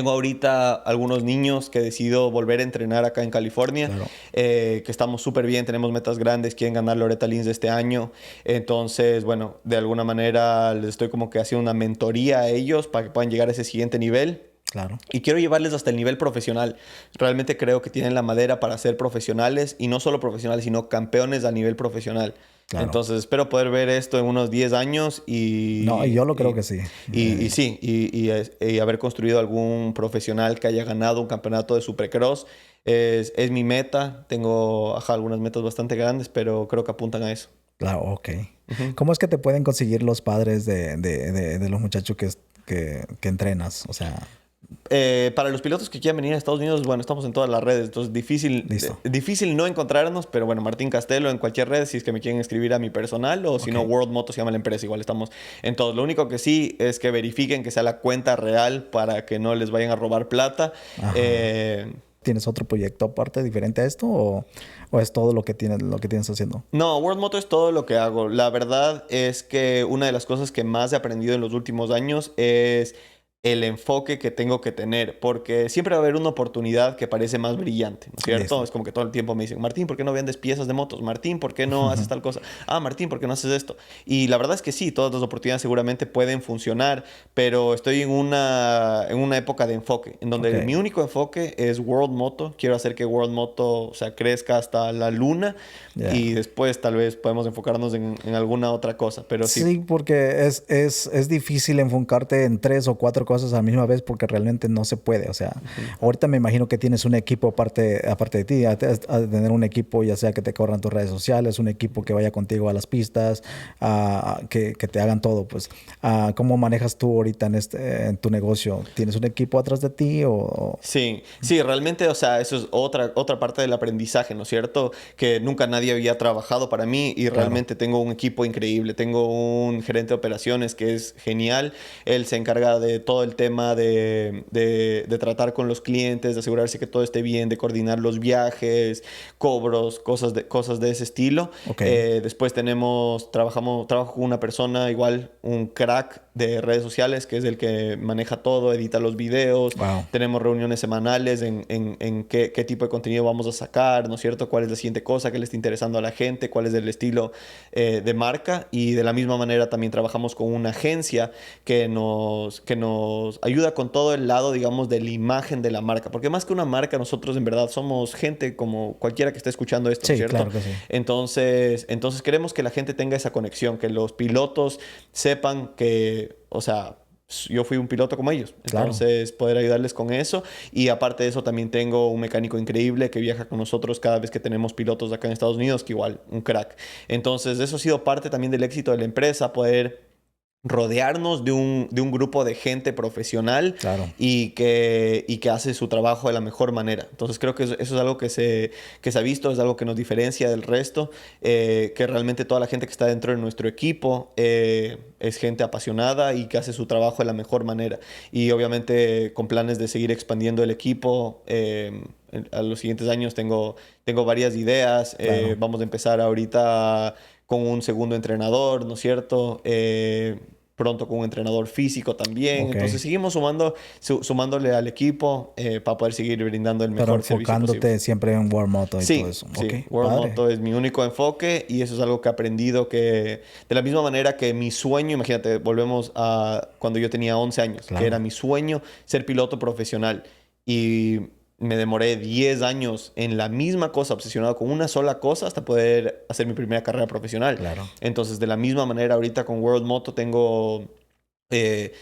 ahorita algunos niños que he decidido volver a entrenar acá en California, claro. que estamos súper bien, tenemos metas grandes, quieren ganar Loretta Lynx de este año. Entonces, bueno, de alguna manera les estoy como que haciendo una mentoría a ellos para que puedan llegar a ese siguiente nivel. Claro, Y quiero llevarles hasta el nivel profesional. Realmente creo que tienen la madera para ser profesionales y no solo profesionales, sino campeones a nivel profesional. claro. Entonces espero poder ver esto en unos 10 años No, y yo lo creo que sí. y sí, y haber construido algún profesional que haya ganado un campeonato de Supercross. Es mi meta. Tengo algunas metas bastante grandes, pero creo que apuntan a eso. Claro, ok. Ujú. ¿Cómo es que te pueden conseguir los padres de los muchachos que entrenas? O sea, Para los pilotos que quieran venir a Estados Unidos, bueno, estamos en todas las redes, entonces listo. difícil no encontrarnos, pero bueno, Martín Castelo en cualquier red, si es que me quieren escribir a mi personal, o si Ok. no, World Moto se llama la empresa, igual estamos en todos. Lo único que sí es que verifiquen que sea la cuenta real para que no les vayan a robar plata. Ajá. Eh, ¿Tienes otro proyecto aparte diferente a esto o es todo lo que tienes haciendo? No, World Moto es todo lo que hago. La verdad es que una de las cosas que más he aprendido en los últimos años es el enfoque que tengo que tener, porque siempre va a haber una oportunidad que parece más brillante, ¿no es cierto? Listo. Es como que todo el tiempo me dicen, Martín, ¿por qué no vendes piezas de motos? Martín, ¿por qué no haces tal cosa? Ah, Martín, ¿por qué no haces esto? Y la verdad es que sí, todas las oportunidades seguramente pueden funcionar, pero estoy en una época de enfoque, en Ok. donde mi único enfoque es World Moto. Quiero hacer que World Moto, o sea, crezca hasta la luna Ya. y después tal vez podemos enfocarnos en alguna otra cosa, pero sí. Sí, porque es difícil enfocarte en 3 o 4 cosas a la misma vez porque realmente no se puede. O sea, Ujú. ahorita me imagino que tienes un equipo aparte de ti, a tener un equipo ya sea que te corran tus redes sociales, un equipo que vaya contigo a las pistas, que te hagan todo. Pues, ¿cómo manejas tú ahorita en tu negocio? ¿Tienes un equipo atrás de ti o- Sí, sí, realmente, o sea, eso es otra parte del aprendizaje, ¿no es cierto? Que nunca nadie había trabajado para mí y Claro, realmente tengo un equipo increíble. Tengo un gerente de operaciones que es genial. Él se encarga de todo el tema de tratar con los clientes, de asegurarse que todo esté bien, de coordinar los viajes, cobros, cosas de ese estilo. ok, Después trabajo con una persona, igual un crack de redes sociales, que es el que maneja todo, edita los videos. wow, Tenemos reuniones semanales en qué tipo de contenido vamos a sacar, ¿no es cierto? ¿Cuál es la siguiente cosa que le está interesando a la gente? ¿Cuál es el estilo de marca? Y de la misma manera también trabajamos con una agencia que nos ayuda con todo el lado, digamos, de la imagen de la marca. Porque más que una marca, nosotros en verdad somos gente como cualquiera que esté escuchando esto, ¿no es sí, cierto? claro que sí, Entonces queremos que la gente tenga esa conexión, que los pilotos sepan que, o sea, yo fui un piloto como ellos. Claro. Entonces, poder ayudarles con eso. Y aparte de eso, también tengo un mecánico increíble que viaja con nosotros cada vez que tenemos pilotos acá en Estados Unidos, que igual, un crack. Entonces, eso ha sido parte también del éxito de la empresa, poder rodearnos de un grupo de gente profesional Claro. y que hace su trabajo de la mejor manera. Entonces creo que eso es algo que se ha visto, es algo que nos diferencia del resto, que realmente toda la gente que está dentro de nuestro equipo es gente apasionada y que hace su trabajo de la mejor manera. Y obviamente con planes de seguir expandiendo el equipo. A los siguientes años tengo varias ideas. Claro. Vamos a empezar ahorita con un segundo entrenador, ¿no es cierto? Pronto con un entrenador físico también. Ok. Entonces seguimos sumándole al equipo para poder seguir brindando el Pero mejor servicio enfocándote posible. siempre en World Moto y Sí, todo eso. sí. Ok, World padre. Moto es mi único enfoque y eso es algo que he aprendido que de la misma manera que mi sueño, imagínate, volvemos a cuando yo tenía 11 años, Claro. que era mi sueño ser piloto profesional y me demoré 10 años en la misma cosa, obsesionado con una sola cosa hasta poder hacer mi primera carrera profesional. Claro. Entonces, de la misma manera, ahorita con World Moto eh,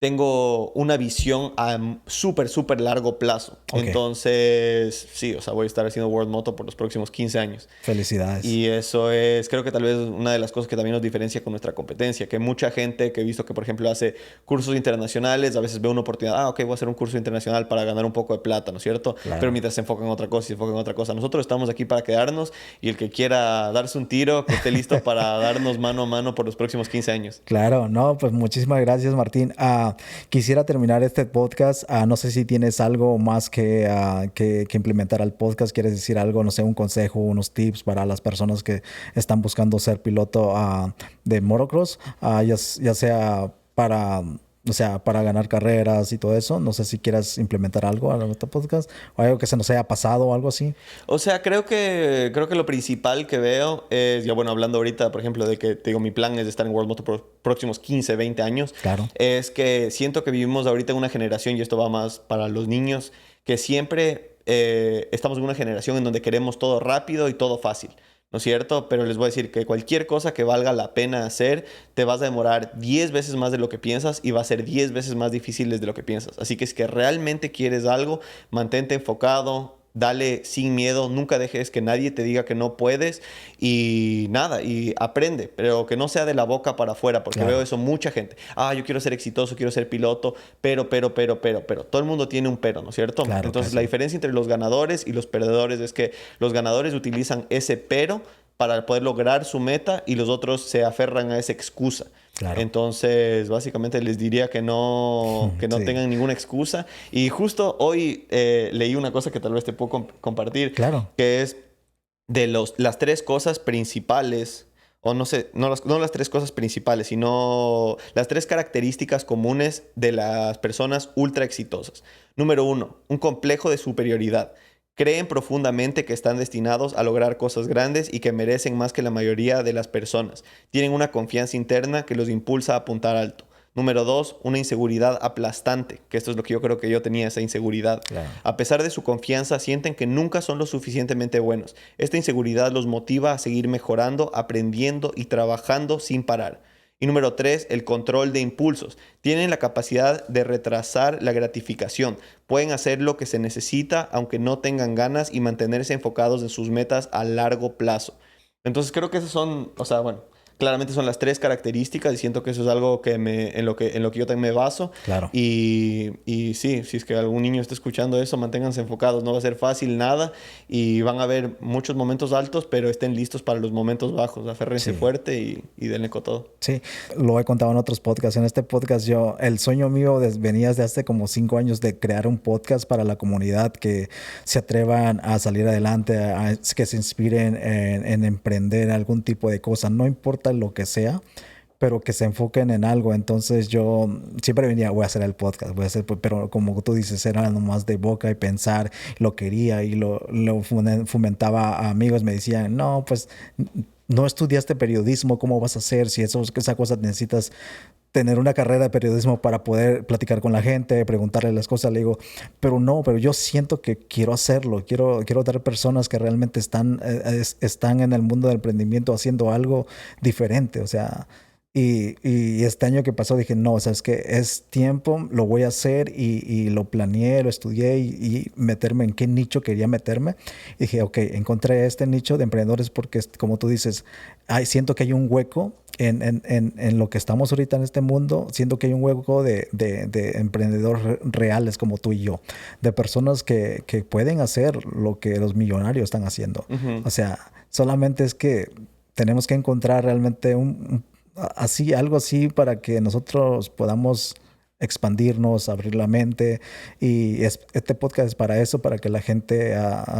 tengo una visión a súper largo plazo. Ok. Entonces, sí, o sea, voy a estar haciendo World Moto por los próximos 15 años. Felicidades. Y eso es, creo que tal vez una de las cosas que también nos diferencia con nuestra competencia, que mucha gente que he visto que, por ejemplo, hace cursos internacionales, a veces ve una oportunidad, ok, voy a hacer un curso internacional para ganar un poco de plata, ¿no es cierto? Claro. Pero mientras se enfocan en otra cosa, se enfocan en otra cosa. Nosotros estamos aquí para quedarnos y el que quiera darse un tiro, que esté listo para darnos mano a mano por los próximos 15 años. Claro, no, pues muchísimas gracias, Martín. Quisiera terminar este podcast. No sé si tienes algo más que implementar al podcast. ¿Quieres decir algo, no sé, un consejo, unos tips para las personas que están buscando ser piloto de motocross? Ya sea para, o sea, para ganar carreras y todo eso. No sé si quieras implementar algo a nuestro podcast o algo que se nos haya pasado o algo así. O sea, creo que lo principal que veo es, ya bueno, hablando ahorita, por ejemplo, de que te digo, mi plan es estar en World Moto por los próximos 15, 20 años. Claro. Es que siento que vivimos ahorita en una generación, y esto va más para los niños, que siempre estamos en una generación en donde queremos todo rápido y todo fácil. ¿No es cierto? Pero les voy a decir que cualquier cosa que valga la pena hacer, te vas a demorar 10 veces más de lo que piensas y va a ser 10 veces más difícil de lo que piensas. Así que si que realmente quieres algo, mantente enfocado, dale sin miedo, nunca dejes que nadie te diga que no puedes y nada, y aprende, pero que no sea de la boca para afuera, porque Claro. veo eso mucha gente. Yo quiero ser exitoso, quiero ser piloto, pero. Todo el mundo tiene un pero, ¿no es cierto? Claro, Entonces casi. la diferencia entre los ganadores y los perdedores es que los ganadores utilizan ese pero para poder lograr su meta y los otros se aferran a esa excusa. Claro. Entonces, básicamente les diría que no Sí. tengan ninguna excusa. Y justo hoy leí una cosa que tal vez te puedo compartir, Claro. que es de las tres cosas principales, o no sé, no las tres cosas principales, sino las tres características comunes de las personas ultra exitosas. Número 1, un complejo de superioridad. Creen profundamente que están destinados a lograr cosas grandes y que merecen más que la mayoría de las personas. Tienen una confianza interna que los impulsa a apuntar alto. Número 2, una inseguridad aplastante, que esto es lo que yo creo que yo tenía, esa inseguridad. Claro. A pesar de su confianza, sienten que nunca son lo suficientemente buenos. Esta inseguridad los motiva a seguir mejorando, aprendiendo y trabajando sin parar. Y número 3, el control de impulsos. Tienen la capacidad de retrasar la gratificación. Pueden hacer lo que se necesita aunque no tengan ganas y mantenerse enfocados en sus metas a largo plazo. Entonces creo que esas son, o sea, bueno, claramente son las tres características y siento que eso es algo que en lo que yo también me baso. Claro. Y sí, si es que algún niño está escuchando eso, manténganse enfocados. No va a ser fácil nada y van a haber muchos momentos altos, pero estén listos para los momentos bajos. Aférrense Sí. fuerte y denle con todo. Sí, lo he contado en otros podcasts. En este podcast el sueño mío venía desde hace como 5 años de crear un podcast para la comunidad que se atrevan a salir adelante, que se inspiren en emprender algún tipo de cosa, no importa lo que sea, pero que se enfoquen en algo. Entonces yo siempre venía, voy a hacer el podcast, pero como tú dices, era nomás de boca y pensar, lo quería y lo fomentaba a amigos, me decían, no, pues no estudiaste periodismo, ¿cómo vas a hacer si esa cosa necesitas tener una carrera de periodismo para poder platicar con la gente, preguntarle las cosas? Le digo, pero yo siento que quiero hacerlo, quiero dar personas que realmente están en el mundo del emprendimiento haciendo algo diferente, o sea, Y este año que pasó dije, no, o sea, es que es tiempo, lo voy a hacer y lo planeé, lo estudié y meterme en qué nicho quería meterme. Y dije, ok, encontré este nicho de emprendedores porque, como tú dices, siento que hay un hueco en lo que estamos ahorita en este mundo, siento que hay un hueco de emprendedores reales como tú y yo, de personas que pueden hacer lo que los millonarios están haciendo. Ujú. O sea, solamente es que tenemos que encontrar realmente algo así para que nosotros podamos expandirnos, abrir la mente y este podcast es para eso, para que la gente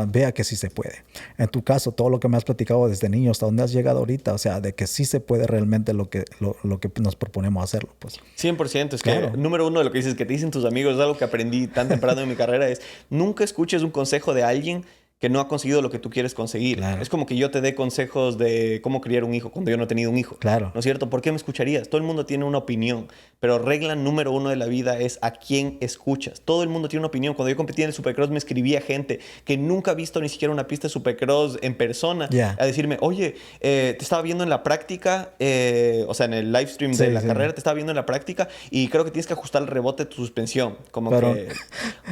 vea que sí se puede. En tu caso, todo lo que me has platicado desde niño hasta dónde has llegado ahorita, o sea, de que sí se puede realmente lo que nos proponemos hacerlo, pues. 100%. Es que, Claro. número uno de lo que dices, que te dicen tus amigos, es algo que aprendí tan temprano en mi carrera, es nunca escuches un consejo de alguien que no ha conseguido lo que tú quieres conseguir. Claro. Es como que yo te dé consejos de cómo criar un hijo cuando yo no he tenido un hijo. Claro. ¿No es cierto? ¿Por qué me escucharías? Todo el mundo tiene una opinión, pero regla número uno de la vida es a quién escuchas. Todo el mundo tiene una opinión. Cuando yo competía en el Supercross me escribía gente que nunca ha visto ni siquiera una pista de Supercross en persona a decirme, oye, te estaba viendo en la práctica, o sea, en el live stream de la carrera, te estaba viendo en la práctica y creo que tienes que ajustar el rebote de tu suspensión. Como pero, que...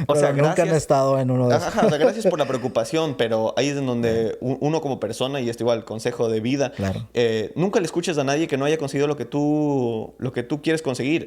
O sea, nunca han estado en uno de esos. Ajá, o sea, gracias por la preocupación, pero ahí es en donde uno como persona, y esto igual, consejo de vida, Claro. Nunca le escuches a nadie que no haya conseguido lo que tú quieres conseguir.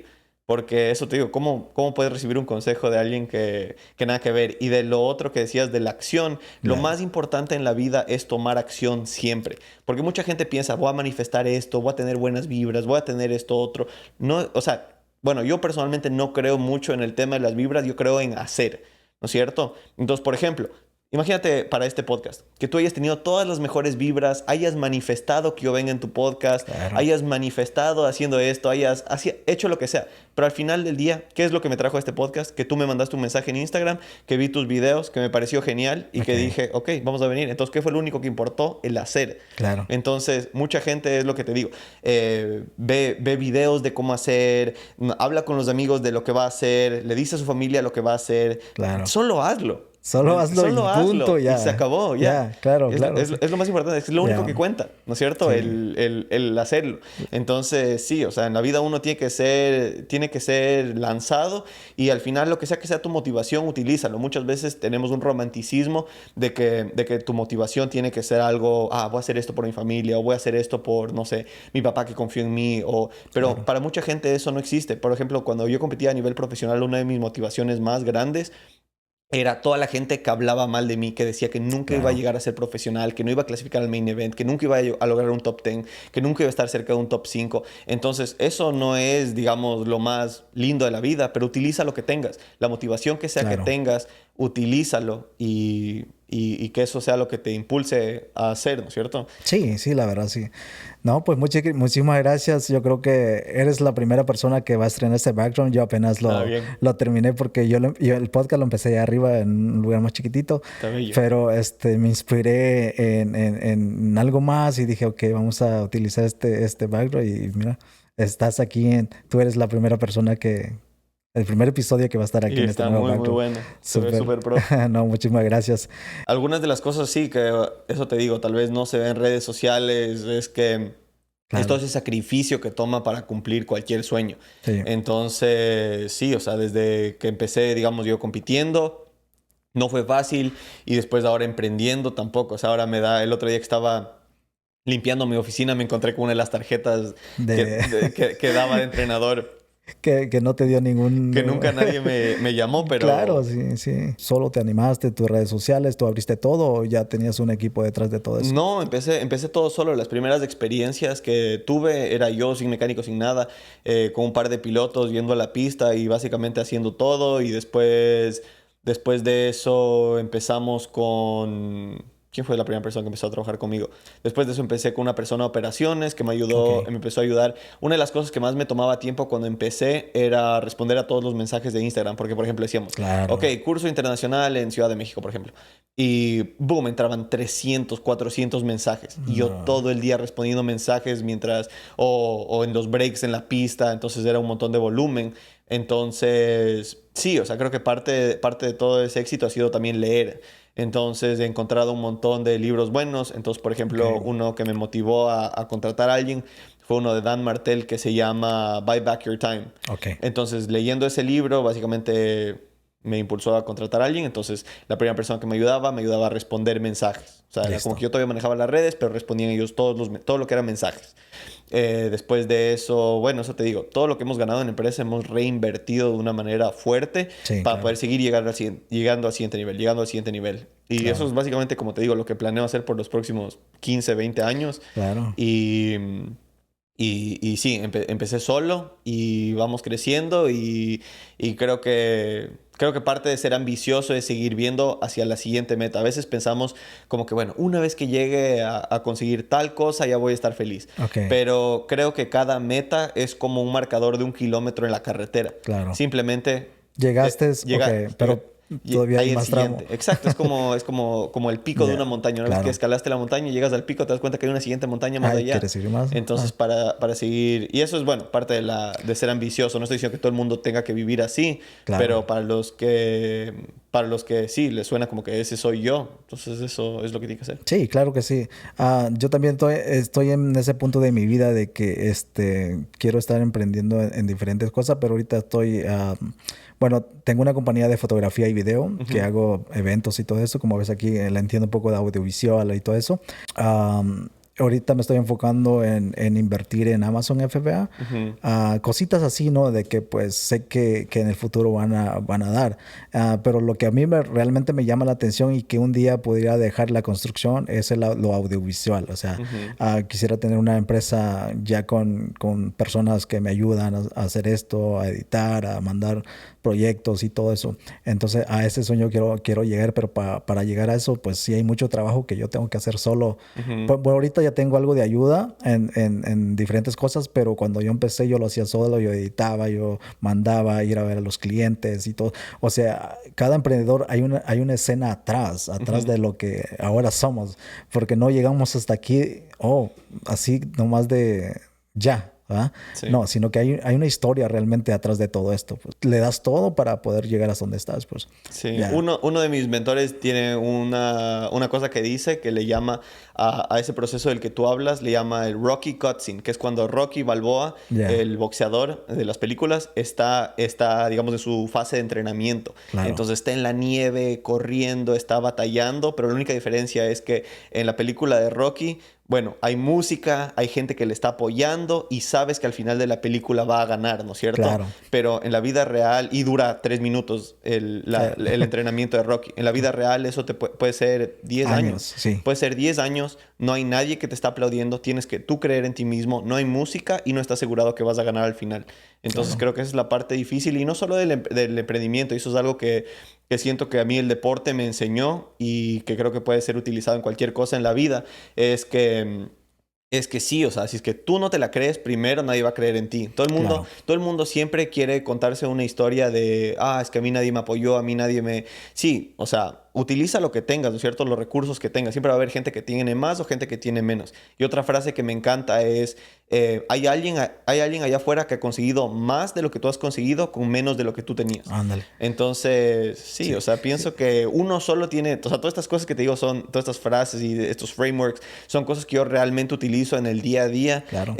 Porque eso te digo, ¿cómo puedes recibir un consejo de alguien que nada que ver? Y de lo otro que decías de la acción, lo más importante en la vida es tomar acción siempre. Porque mucha gente piensa, voy a manifestar esto, voy a tener buenas vibras, voy a tener esto otro. No, o sea, bueno, yo personalmente no creo mucho en el tema de las vibras, yo creo en hacer, ¿no es cierto? Entonces, por ejemplo, imagínate para este podcast, que tú hayas tenido todas las mejores vibras, hayas manifestado que yo venga en tu podcast, Claro. hayas manifestado haciendo esto, hayas hecho lo que sea. Pero al final del día, ¿qué es lo que me trajo a este podcast? Que tú me mandaste un mensaje en Instagram, que vi tus videos, que me pareció genial y que dije, ok, vamos a venir. Entonces, ¿qué fue lo único que importó? El hacer. Claro. Entonces, mucha gente, es lo que te digo, ve videos de cómo hacer, habla con los amigos de lo que va a hacer, le dice a su familia lo que va a hacer. Claro. Solo hazlo. Solo hazlo y punto, ya. Y se acabó, ya. Claro, es, claro. Es lo más importante, es lo único que cuenta, ¿no es cierto? Sí. El hacerlo. Entonces, sí, o sea, en la vida uno tiene que ser lanzado y al final lo que sea tu motivación, utilízalo. Muchas veces tenemos un romanticismo de que tu motivación tiene que ser algo, voy a hacer esto por mi familia o voy a hacer esto por, no sé, mi papá que confió en mí. Pero para mucha gente eso no existe. Por ejemplo, cuando yo competía a nivel profesional, una de mis motivaciones más grandes era toda la gente que hablaba mal de mí, que decía que nunca iba a llegar a ser profesional, que no iba a clasificar al main event, que nunca iba a lograr un top 10, que nunca iba a estar cerca de un top 5. Entonces, eso no es, digamos, lo más lindo de la vida, pero utiliza lo que tengas. La motivación que sea que tengas, utilízalo y que eso sea lo que te impulse a hacer, ¿no es cierto? Sí, sí, la verdad, sí. No, pues muchísimas gracias. Yo creo que eres la primera persona que va a estrenar este background. Yo apenas lo terminé porque yo el podcast lo empecé allá arriba en un lugar más chiquitito. Pero me inspiré en algo más y dije, ok, vamos a utilizar este background y mira, estás aquí, tú eres la primera persona el primer episodio que va a estar aquí en este nuevo background. Muy bueno. Súper pro. No, muchísimas gracias. Algunas de las cosas sí, que eso te digo, tal vez no se ve en redes sociales, es que es todo ese sacrificio que toma para cumplir cualquier sueño. Sí. Entonces, sí, o sea, desde que empecé, digamos, yo compitiendo, no fue fácil y después ahora emprendiendo tampoco. O sea, ahora el otro día que estaba limpiando mi oficina me encontré con una de las tarjetas que daba de entrenador. Que no te dio ningún... Que nunca nadie me llamó, pero... Claro, sí, sí. ¿Solo te animaste, tus redes sociales, tú abriste todo o ya tenías un equipo detrás de todo eso? No, empecé todo solo. Las primeras experiencias que tuve era yo sin mecánico, sin nada, con un par de pilotos yendo a la pista y básicamente haciendo todo. Y después de eso empezamos con... ¿Quién fue la primera persona que empezó a trabajar conmigo? Después de eso empecé con una persona de operaciones que me ayudó, me empezó a ayudar. Una de las cosas que más me tomaba tiempo cuando empecé era responder a todos los mensajes de Instagram. Porque, por ejemplo, decíamos, ok, curso internacional en Ciudad de México, por ejemplo. Y, boom, entraban 300, 400 mensajes. Y yo todo el día respondiendo mensajes mientras... O en los breaks en la pista. Entonces era un montón de volumen. Entonces, sí, o sea, creo que parte de todo ese éxito ha sido también leer. Entonces he encontrado un montón de libros buenos. Entonces, por ejemplo, uno que me motivó a contratar a alguien fue uno de Dan Martell que se llama Buy Back Your Time. Ok. Entonces, leyendo ese libro, básicamente me impulsó a contratar a alguien. Entonces, la primera persona que me ayudaba a responder mensajes. O sea, era como que yo todavía manejaba las redes, pero respondían ellos todo lo que eran mensajes. Después de eso, bueno, eso te digo, todo lo que hemos ganado en la empresa hemos reinvertido de una manera fuerte para poder seguir llegando al siguiente nivel. Y eso es básicamente, como te digo, lo que planeo hacer por los próximos 15, 20 años. Claro. Y sí, empecé solo y vamos creciendo y creo que parte de ser ambicioso es seguir viendo hacia la siguiente meta. A veces pensamos como que, bueno, una vez que llegue a conseguir tal cosa ya voy a estar feliz. Okay. Pero creo que cada meta es como un marcador de 1 kilómetro en la carretera. Claro. Simplemente... Llegaste, pero todavía hay más tramo. Exacto, es como el pico de una montaña. Una vez que escalaste la montaña y llegas al pico, te das cuenta que hay una siguiente montaña más allá. ¿Quieres seguir más? Entonces, para seguir... Y eso es, bueno, parte de ser ambicioso. No estoy diciendo que todo el mundo tenga que vivir así, pero para los que sí les suena como que ese soy yo, entonces eso es lo que tiene que hacer. Sí, claro que sí. Yo también estoy en ese punto de mi vida de que quiero estar emprendiendo en diferentes cosas, pero ahorita estoy... Bueno, tengo una compañía de fotografía y video que hago eventos y todo eso. Como ves aquí, la entiendo un poco de audiovisual y todo eso. Ahorita me estoy enfocando en invertir en Amazon FBA. Cositas así, ¿no? De que pues sé que en el futuro van a dar. Pero lo que a mí realmente me llama la atención y que un día podría dejar la construcción es lo audiovisual. O sea, quisiera tener una empresa ya con personas que me ayudan a hacer esto, a editar, a mandar proyectos y todo eso. Entonces, a ese sueño quiero llegar, pero para llegar a eso, pues sí hay mucho trabajo que yo tengo que hacer solo. Bueno, ahorita ya tengo algo de ayuda en diferentes cosas, pero cuando yo empecé yo lo hacía solo, yo editaba, yo mandaba ir a ver a los clientes y todo. O sea, cada emprendedor hay una escena atrás de lo que ahora somos, porque no llegamos hasta aquí, así nomás de ya. Sí. No, sino que hay una historia realmente atrás de todo esto. Pues, le das todo para poder llegar hasta donde estás. Pues. Sí, uno de mis mentores tiene una cosa que dice que le llama a ese proceso del que tú hablas, le llama el Rocky Cutscene, que es cuando Rocky Balboa, el boxeador de las películas, está, digamos, en su fase de entrenamiento. Claro. Entonces está en la nieve, corriendo, está batallando, pero la única diferencia es que en la película de Rocky, bueno, hay música, hay gente que le está apoyando y sabes que al final de la película va a ganar, ¿no es cierto? Claro. Pero en la vida real, y dura 3 minutos el entrenamiento de Rocky, en la vida real eso puede ser 10 años. Sí. Puede ser 10 años, no hay nadie que te está aplaudiendo, tienes que tú creer en ti mismo, no hay música y no estás asegurado que vas a ganar al final. Entonces creo que esa es la parte difícil y no solo del emprendimiento, eso es algo que siento que a mí el deporte me enseñó y que creo que puede ser utilizado en cualquier cosa en la vida, es que sí, o sea, si es que tú no te la crees, primero nadie va a creer en ti. Todo el mundo siempre quiere contarse una historia de, es que a mí nadie me apoyó, a mí nadie me... Sí, o sea, utiliza lo que tengas, ¿no es cierto? Los recursos que tengas. Siempre va a haber gente que tiene más o gente que tiene menos. Y otra frase que me encanta es, hay alguien allá afuera que ha conseguido más de lo que tú has conseguido con menos de lo que tú tenías. Ándale. Entonces, sí, o sea, pienso que uno solo tiene... O sea, todas estas cosas que te digo son... Todas estas frases y estos frameworks son cosas que yo realmente utilizo en el día a día. Claro.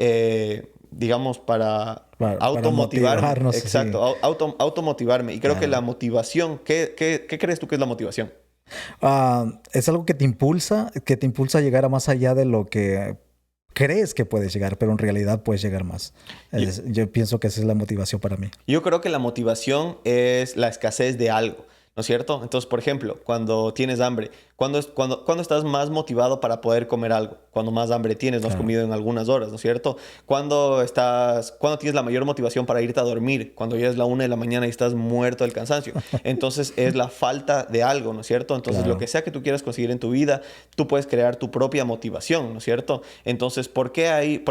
Digamos, para automotivarme. Exacto, sí. Automotivarme. Y creo que la motivación, ¿qué crees tú que es la motivación? Es algo que te impulsa a llegar a más allá de lo que crees que puedes llegar, pero en realidad puedes llegar más. Yo pienso que esa es la motivación para mí. Yo creo que la motivación es la escasez de algo, ¿no es cierto? Entonces, por ejemplo, cuando tienes hambre, ¿cuándo estás más motivado para poder comer algo? Cuando más hambre tienes, no has comido en algunas horas, ¿no es cierto? ¿Cuándo tienes la mayor motivación para irte a dormir? Cuando ya es la 1 de la mañana y estás muerto del cansancio. Entonces, es la falta de algo, ¿no es cierto? Entonces, lo que sea que tú quieras conseguir en tu vida, tú puedes crear tu propia motivación, ¿no es cierto? Entonces, ¿por qué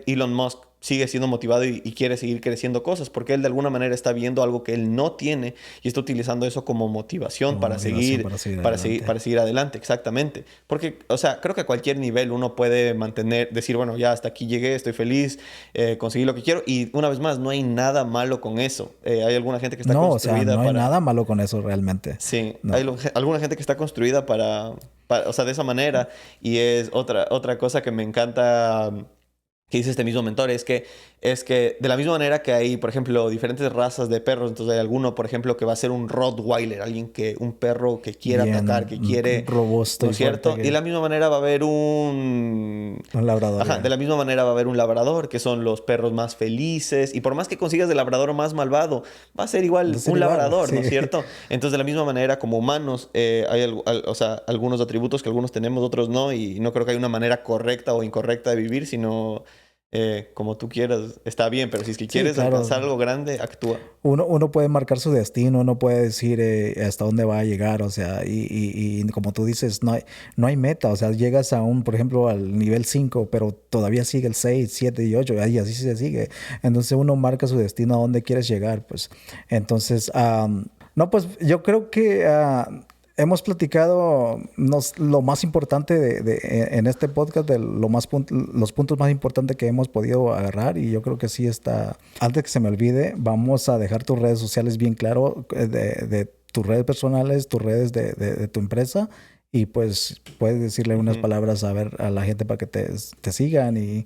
Elon Musk sigue siendo motivado y quiere seguir creciendo cosas? Porque él de alguna manera está viendo algo que él no tiene y está utilizando eso como motivación para seguir adelante. Exactamente. Porque, o sea, creo que a cualquier nivel uno puede decir, bueno, ya hasta aquí llegué, estoy feliz, conseguí lo que quiero. Y una vez más, no hay nada malo con eso. Hay alguna gente que está construida no hay nada malo con eso realmente. Sí, hay alguna gente que está construida para, o sea, de esa manera. Y es otra cosa que me encanta que dice este mismo mentor es que de la misma manera que hay, por ejemplo, diferentes razas de perros, entonces hay alguno, por ejemplo, que va a ser un Rottweiler, un perro que quiera atacar, que quiere... robusto, ¿no es cierto? Y de la misma manera va a haber un labrador. Ajá, de la misma manera va a haber un labrador, que son los perros más felices, y por más que consigas el labrador más malvado, va a ser igual un labrador, ¿no es cierto? Entonces, de la misma manera, como humanos, hay algunos atributos que algunos tenemos, otros no, y no creo que haya una manera correcta o incorrecta de vivir, sino... como tú quieras, está bien, pero si es que quieres alcanzar algo grande, actúa. Uno puede marcar su destino, uno puede decir hasta dónde va a llegar, o sea, y como tú dices, no hay meta, o sea, llegas por ejemplo, al nivel 5, pero todavía sigue el 6, 7 y 8, y así se sigue. Entonces uno marca su destino a dónde quieres llegar, pues. Entonces, no, pues yo creo que... hemos platicado lo más importante en este podcast, de los puntos más importantes que hemos podido agarrar, y yo creo que sí está. Antes que se me olvide, vamos a dejar tus redes sociales bien claro, de tus redes personales, tus redes de tu empresa, y pues puedes decirle unas palabras a la gente para que te sigan y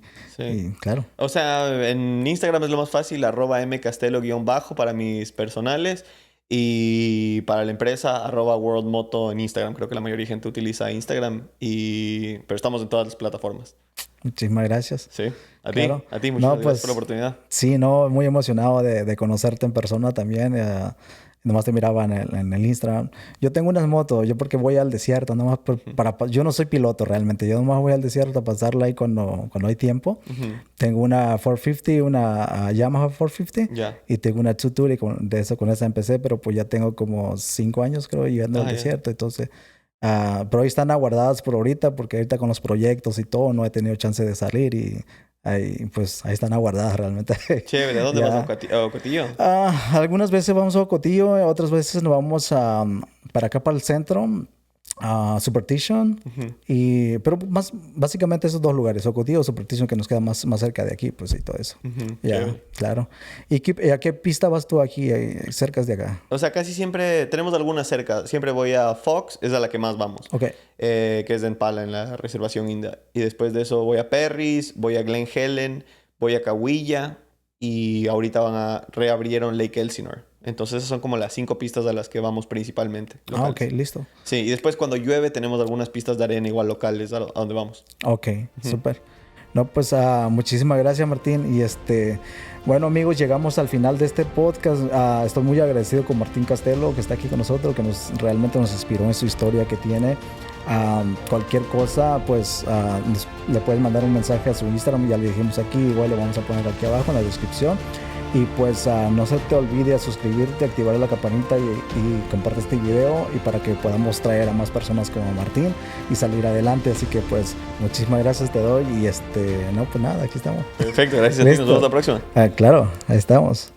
claro. O sea, en Instagram es lo más fácil, @mcastelo_ para mis personales. Y para la empresa, @worldmoto en Instagram. Creo que la mayoría de gente utiliza Instagram, pero estamos en todas las plataformas. Muchísimas gracias. Sí, a ti, muchas gracias por la oportunidad. Sí, muy emocionado de conocerte en persona también. Nomás te miraba en el Instagram. Yo tengo unas motos, yo porque voy al desierto, nomás yo no soy piloto realmente, yo nomás voy al desierto a pasarla ahí cuando hay tiempo. Tengo una 450, una Yamaha 450, y tengo una Tsuturi, con esa empecé, pero pues ya tengo como 5 años creo yendo al desierto, entonces... pero ahí están aguardadas por ahorita, porque ahorita con los proyectos y todo no he tenido chance de salir, y ahí están aguardadas realmente. Chévere, ¿de dónde vas a Cotillo? Algunas veces vamos a Cotillo, otras veces nos vamos para acá, para el centro, a Superstition, pero básicamente esos dos lugares, o Cotillo o Superstition, que nos queda más cerca de aquí, pues, y todo eso. Claro. ¿Y a qué pista vas tú aquí, cerca de acá? O sea, casi siempre tenemos algunas cerca. Siempre voy a Fox, es a la que más vamos. Okay. Que es de Impala, en la reservación India. Y después de eso voy a Perris, voy a Glen Helen, voy a Cahuilla, y ahorita reabrieron Lake Elsinore. Entonces esas son como las 5 pistas a las que vamos principalmente. Ok, listo. Sí, y después cuando llueve tenemos algunas pistas de arena igual locales a donde vamos. Ok, súper. No, pues muchísimas gracias, Martín. Y bueno, amigos, llegamos al final de este podcast. Estoy muy agradecido con Martín Castelo, que está aquí con nosotros, que realmente nos inspiró en su historia que tiene. Cualquier cosa, pues le puedes mandar un mensaje a su Instagram, ya le dijimos aquí, igual le vamos a poner aquí abajo en la descripción. Y pues no se te olvide suscribirte, activar la campanita y comparte este video, y para que podamos traer a más personas como Martín y salir adelante. Así que pues muchísimas gracias te doy, y no, pues nada, aquí estamos. Perfecto, gracias a ti, nos vemos la próxima. Claro, ahí estamos.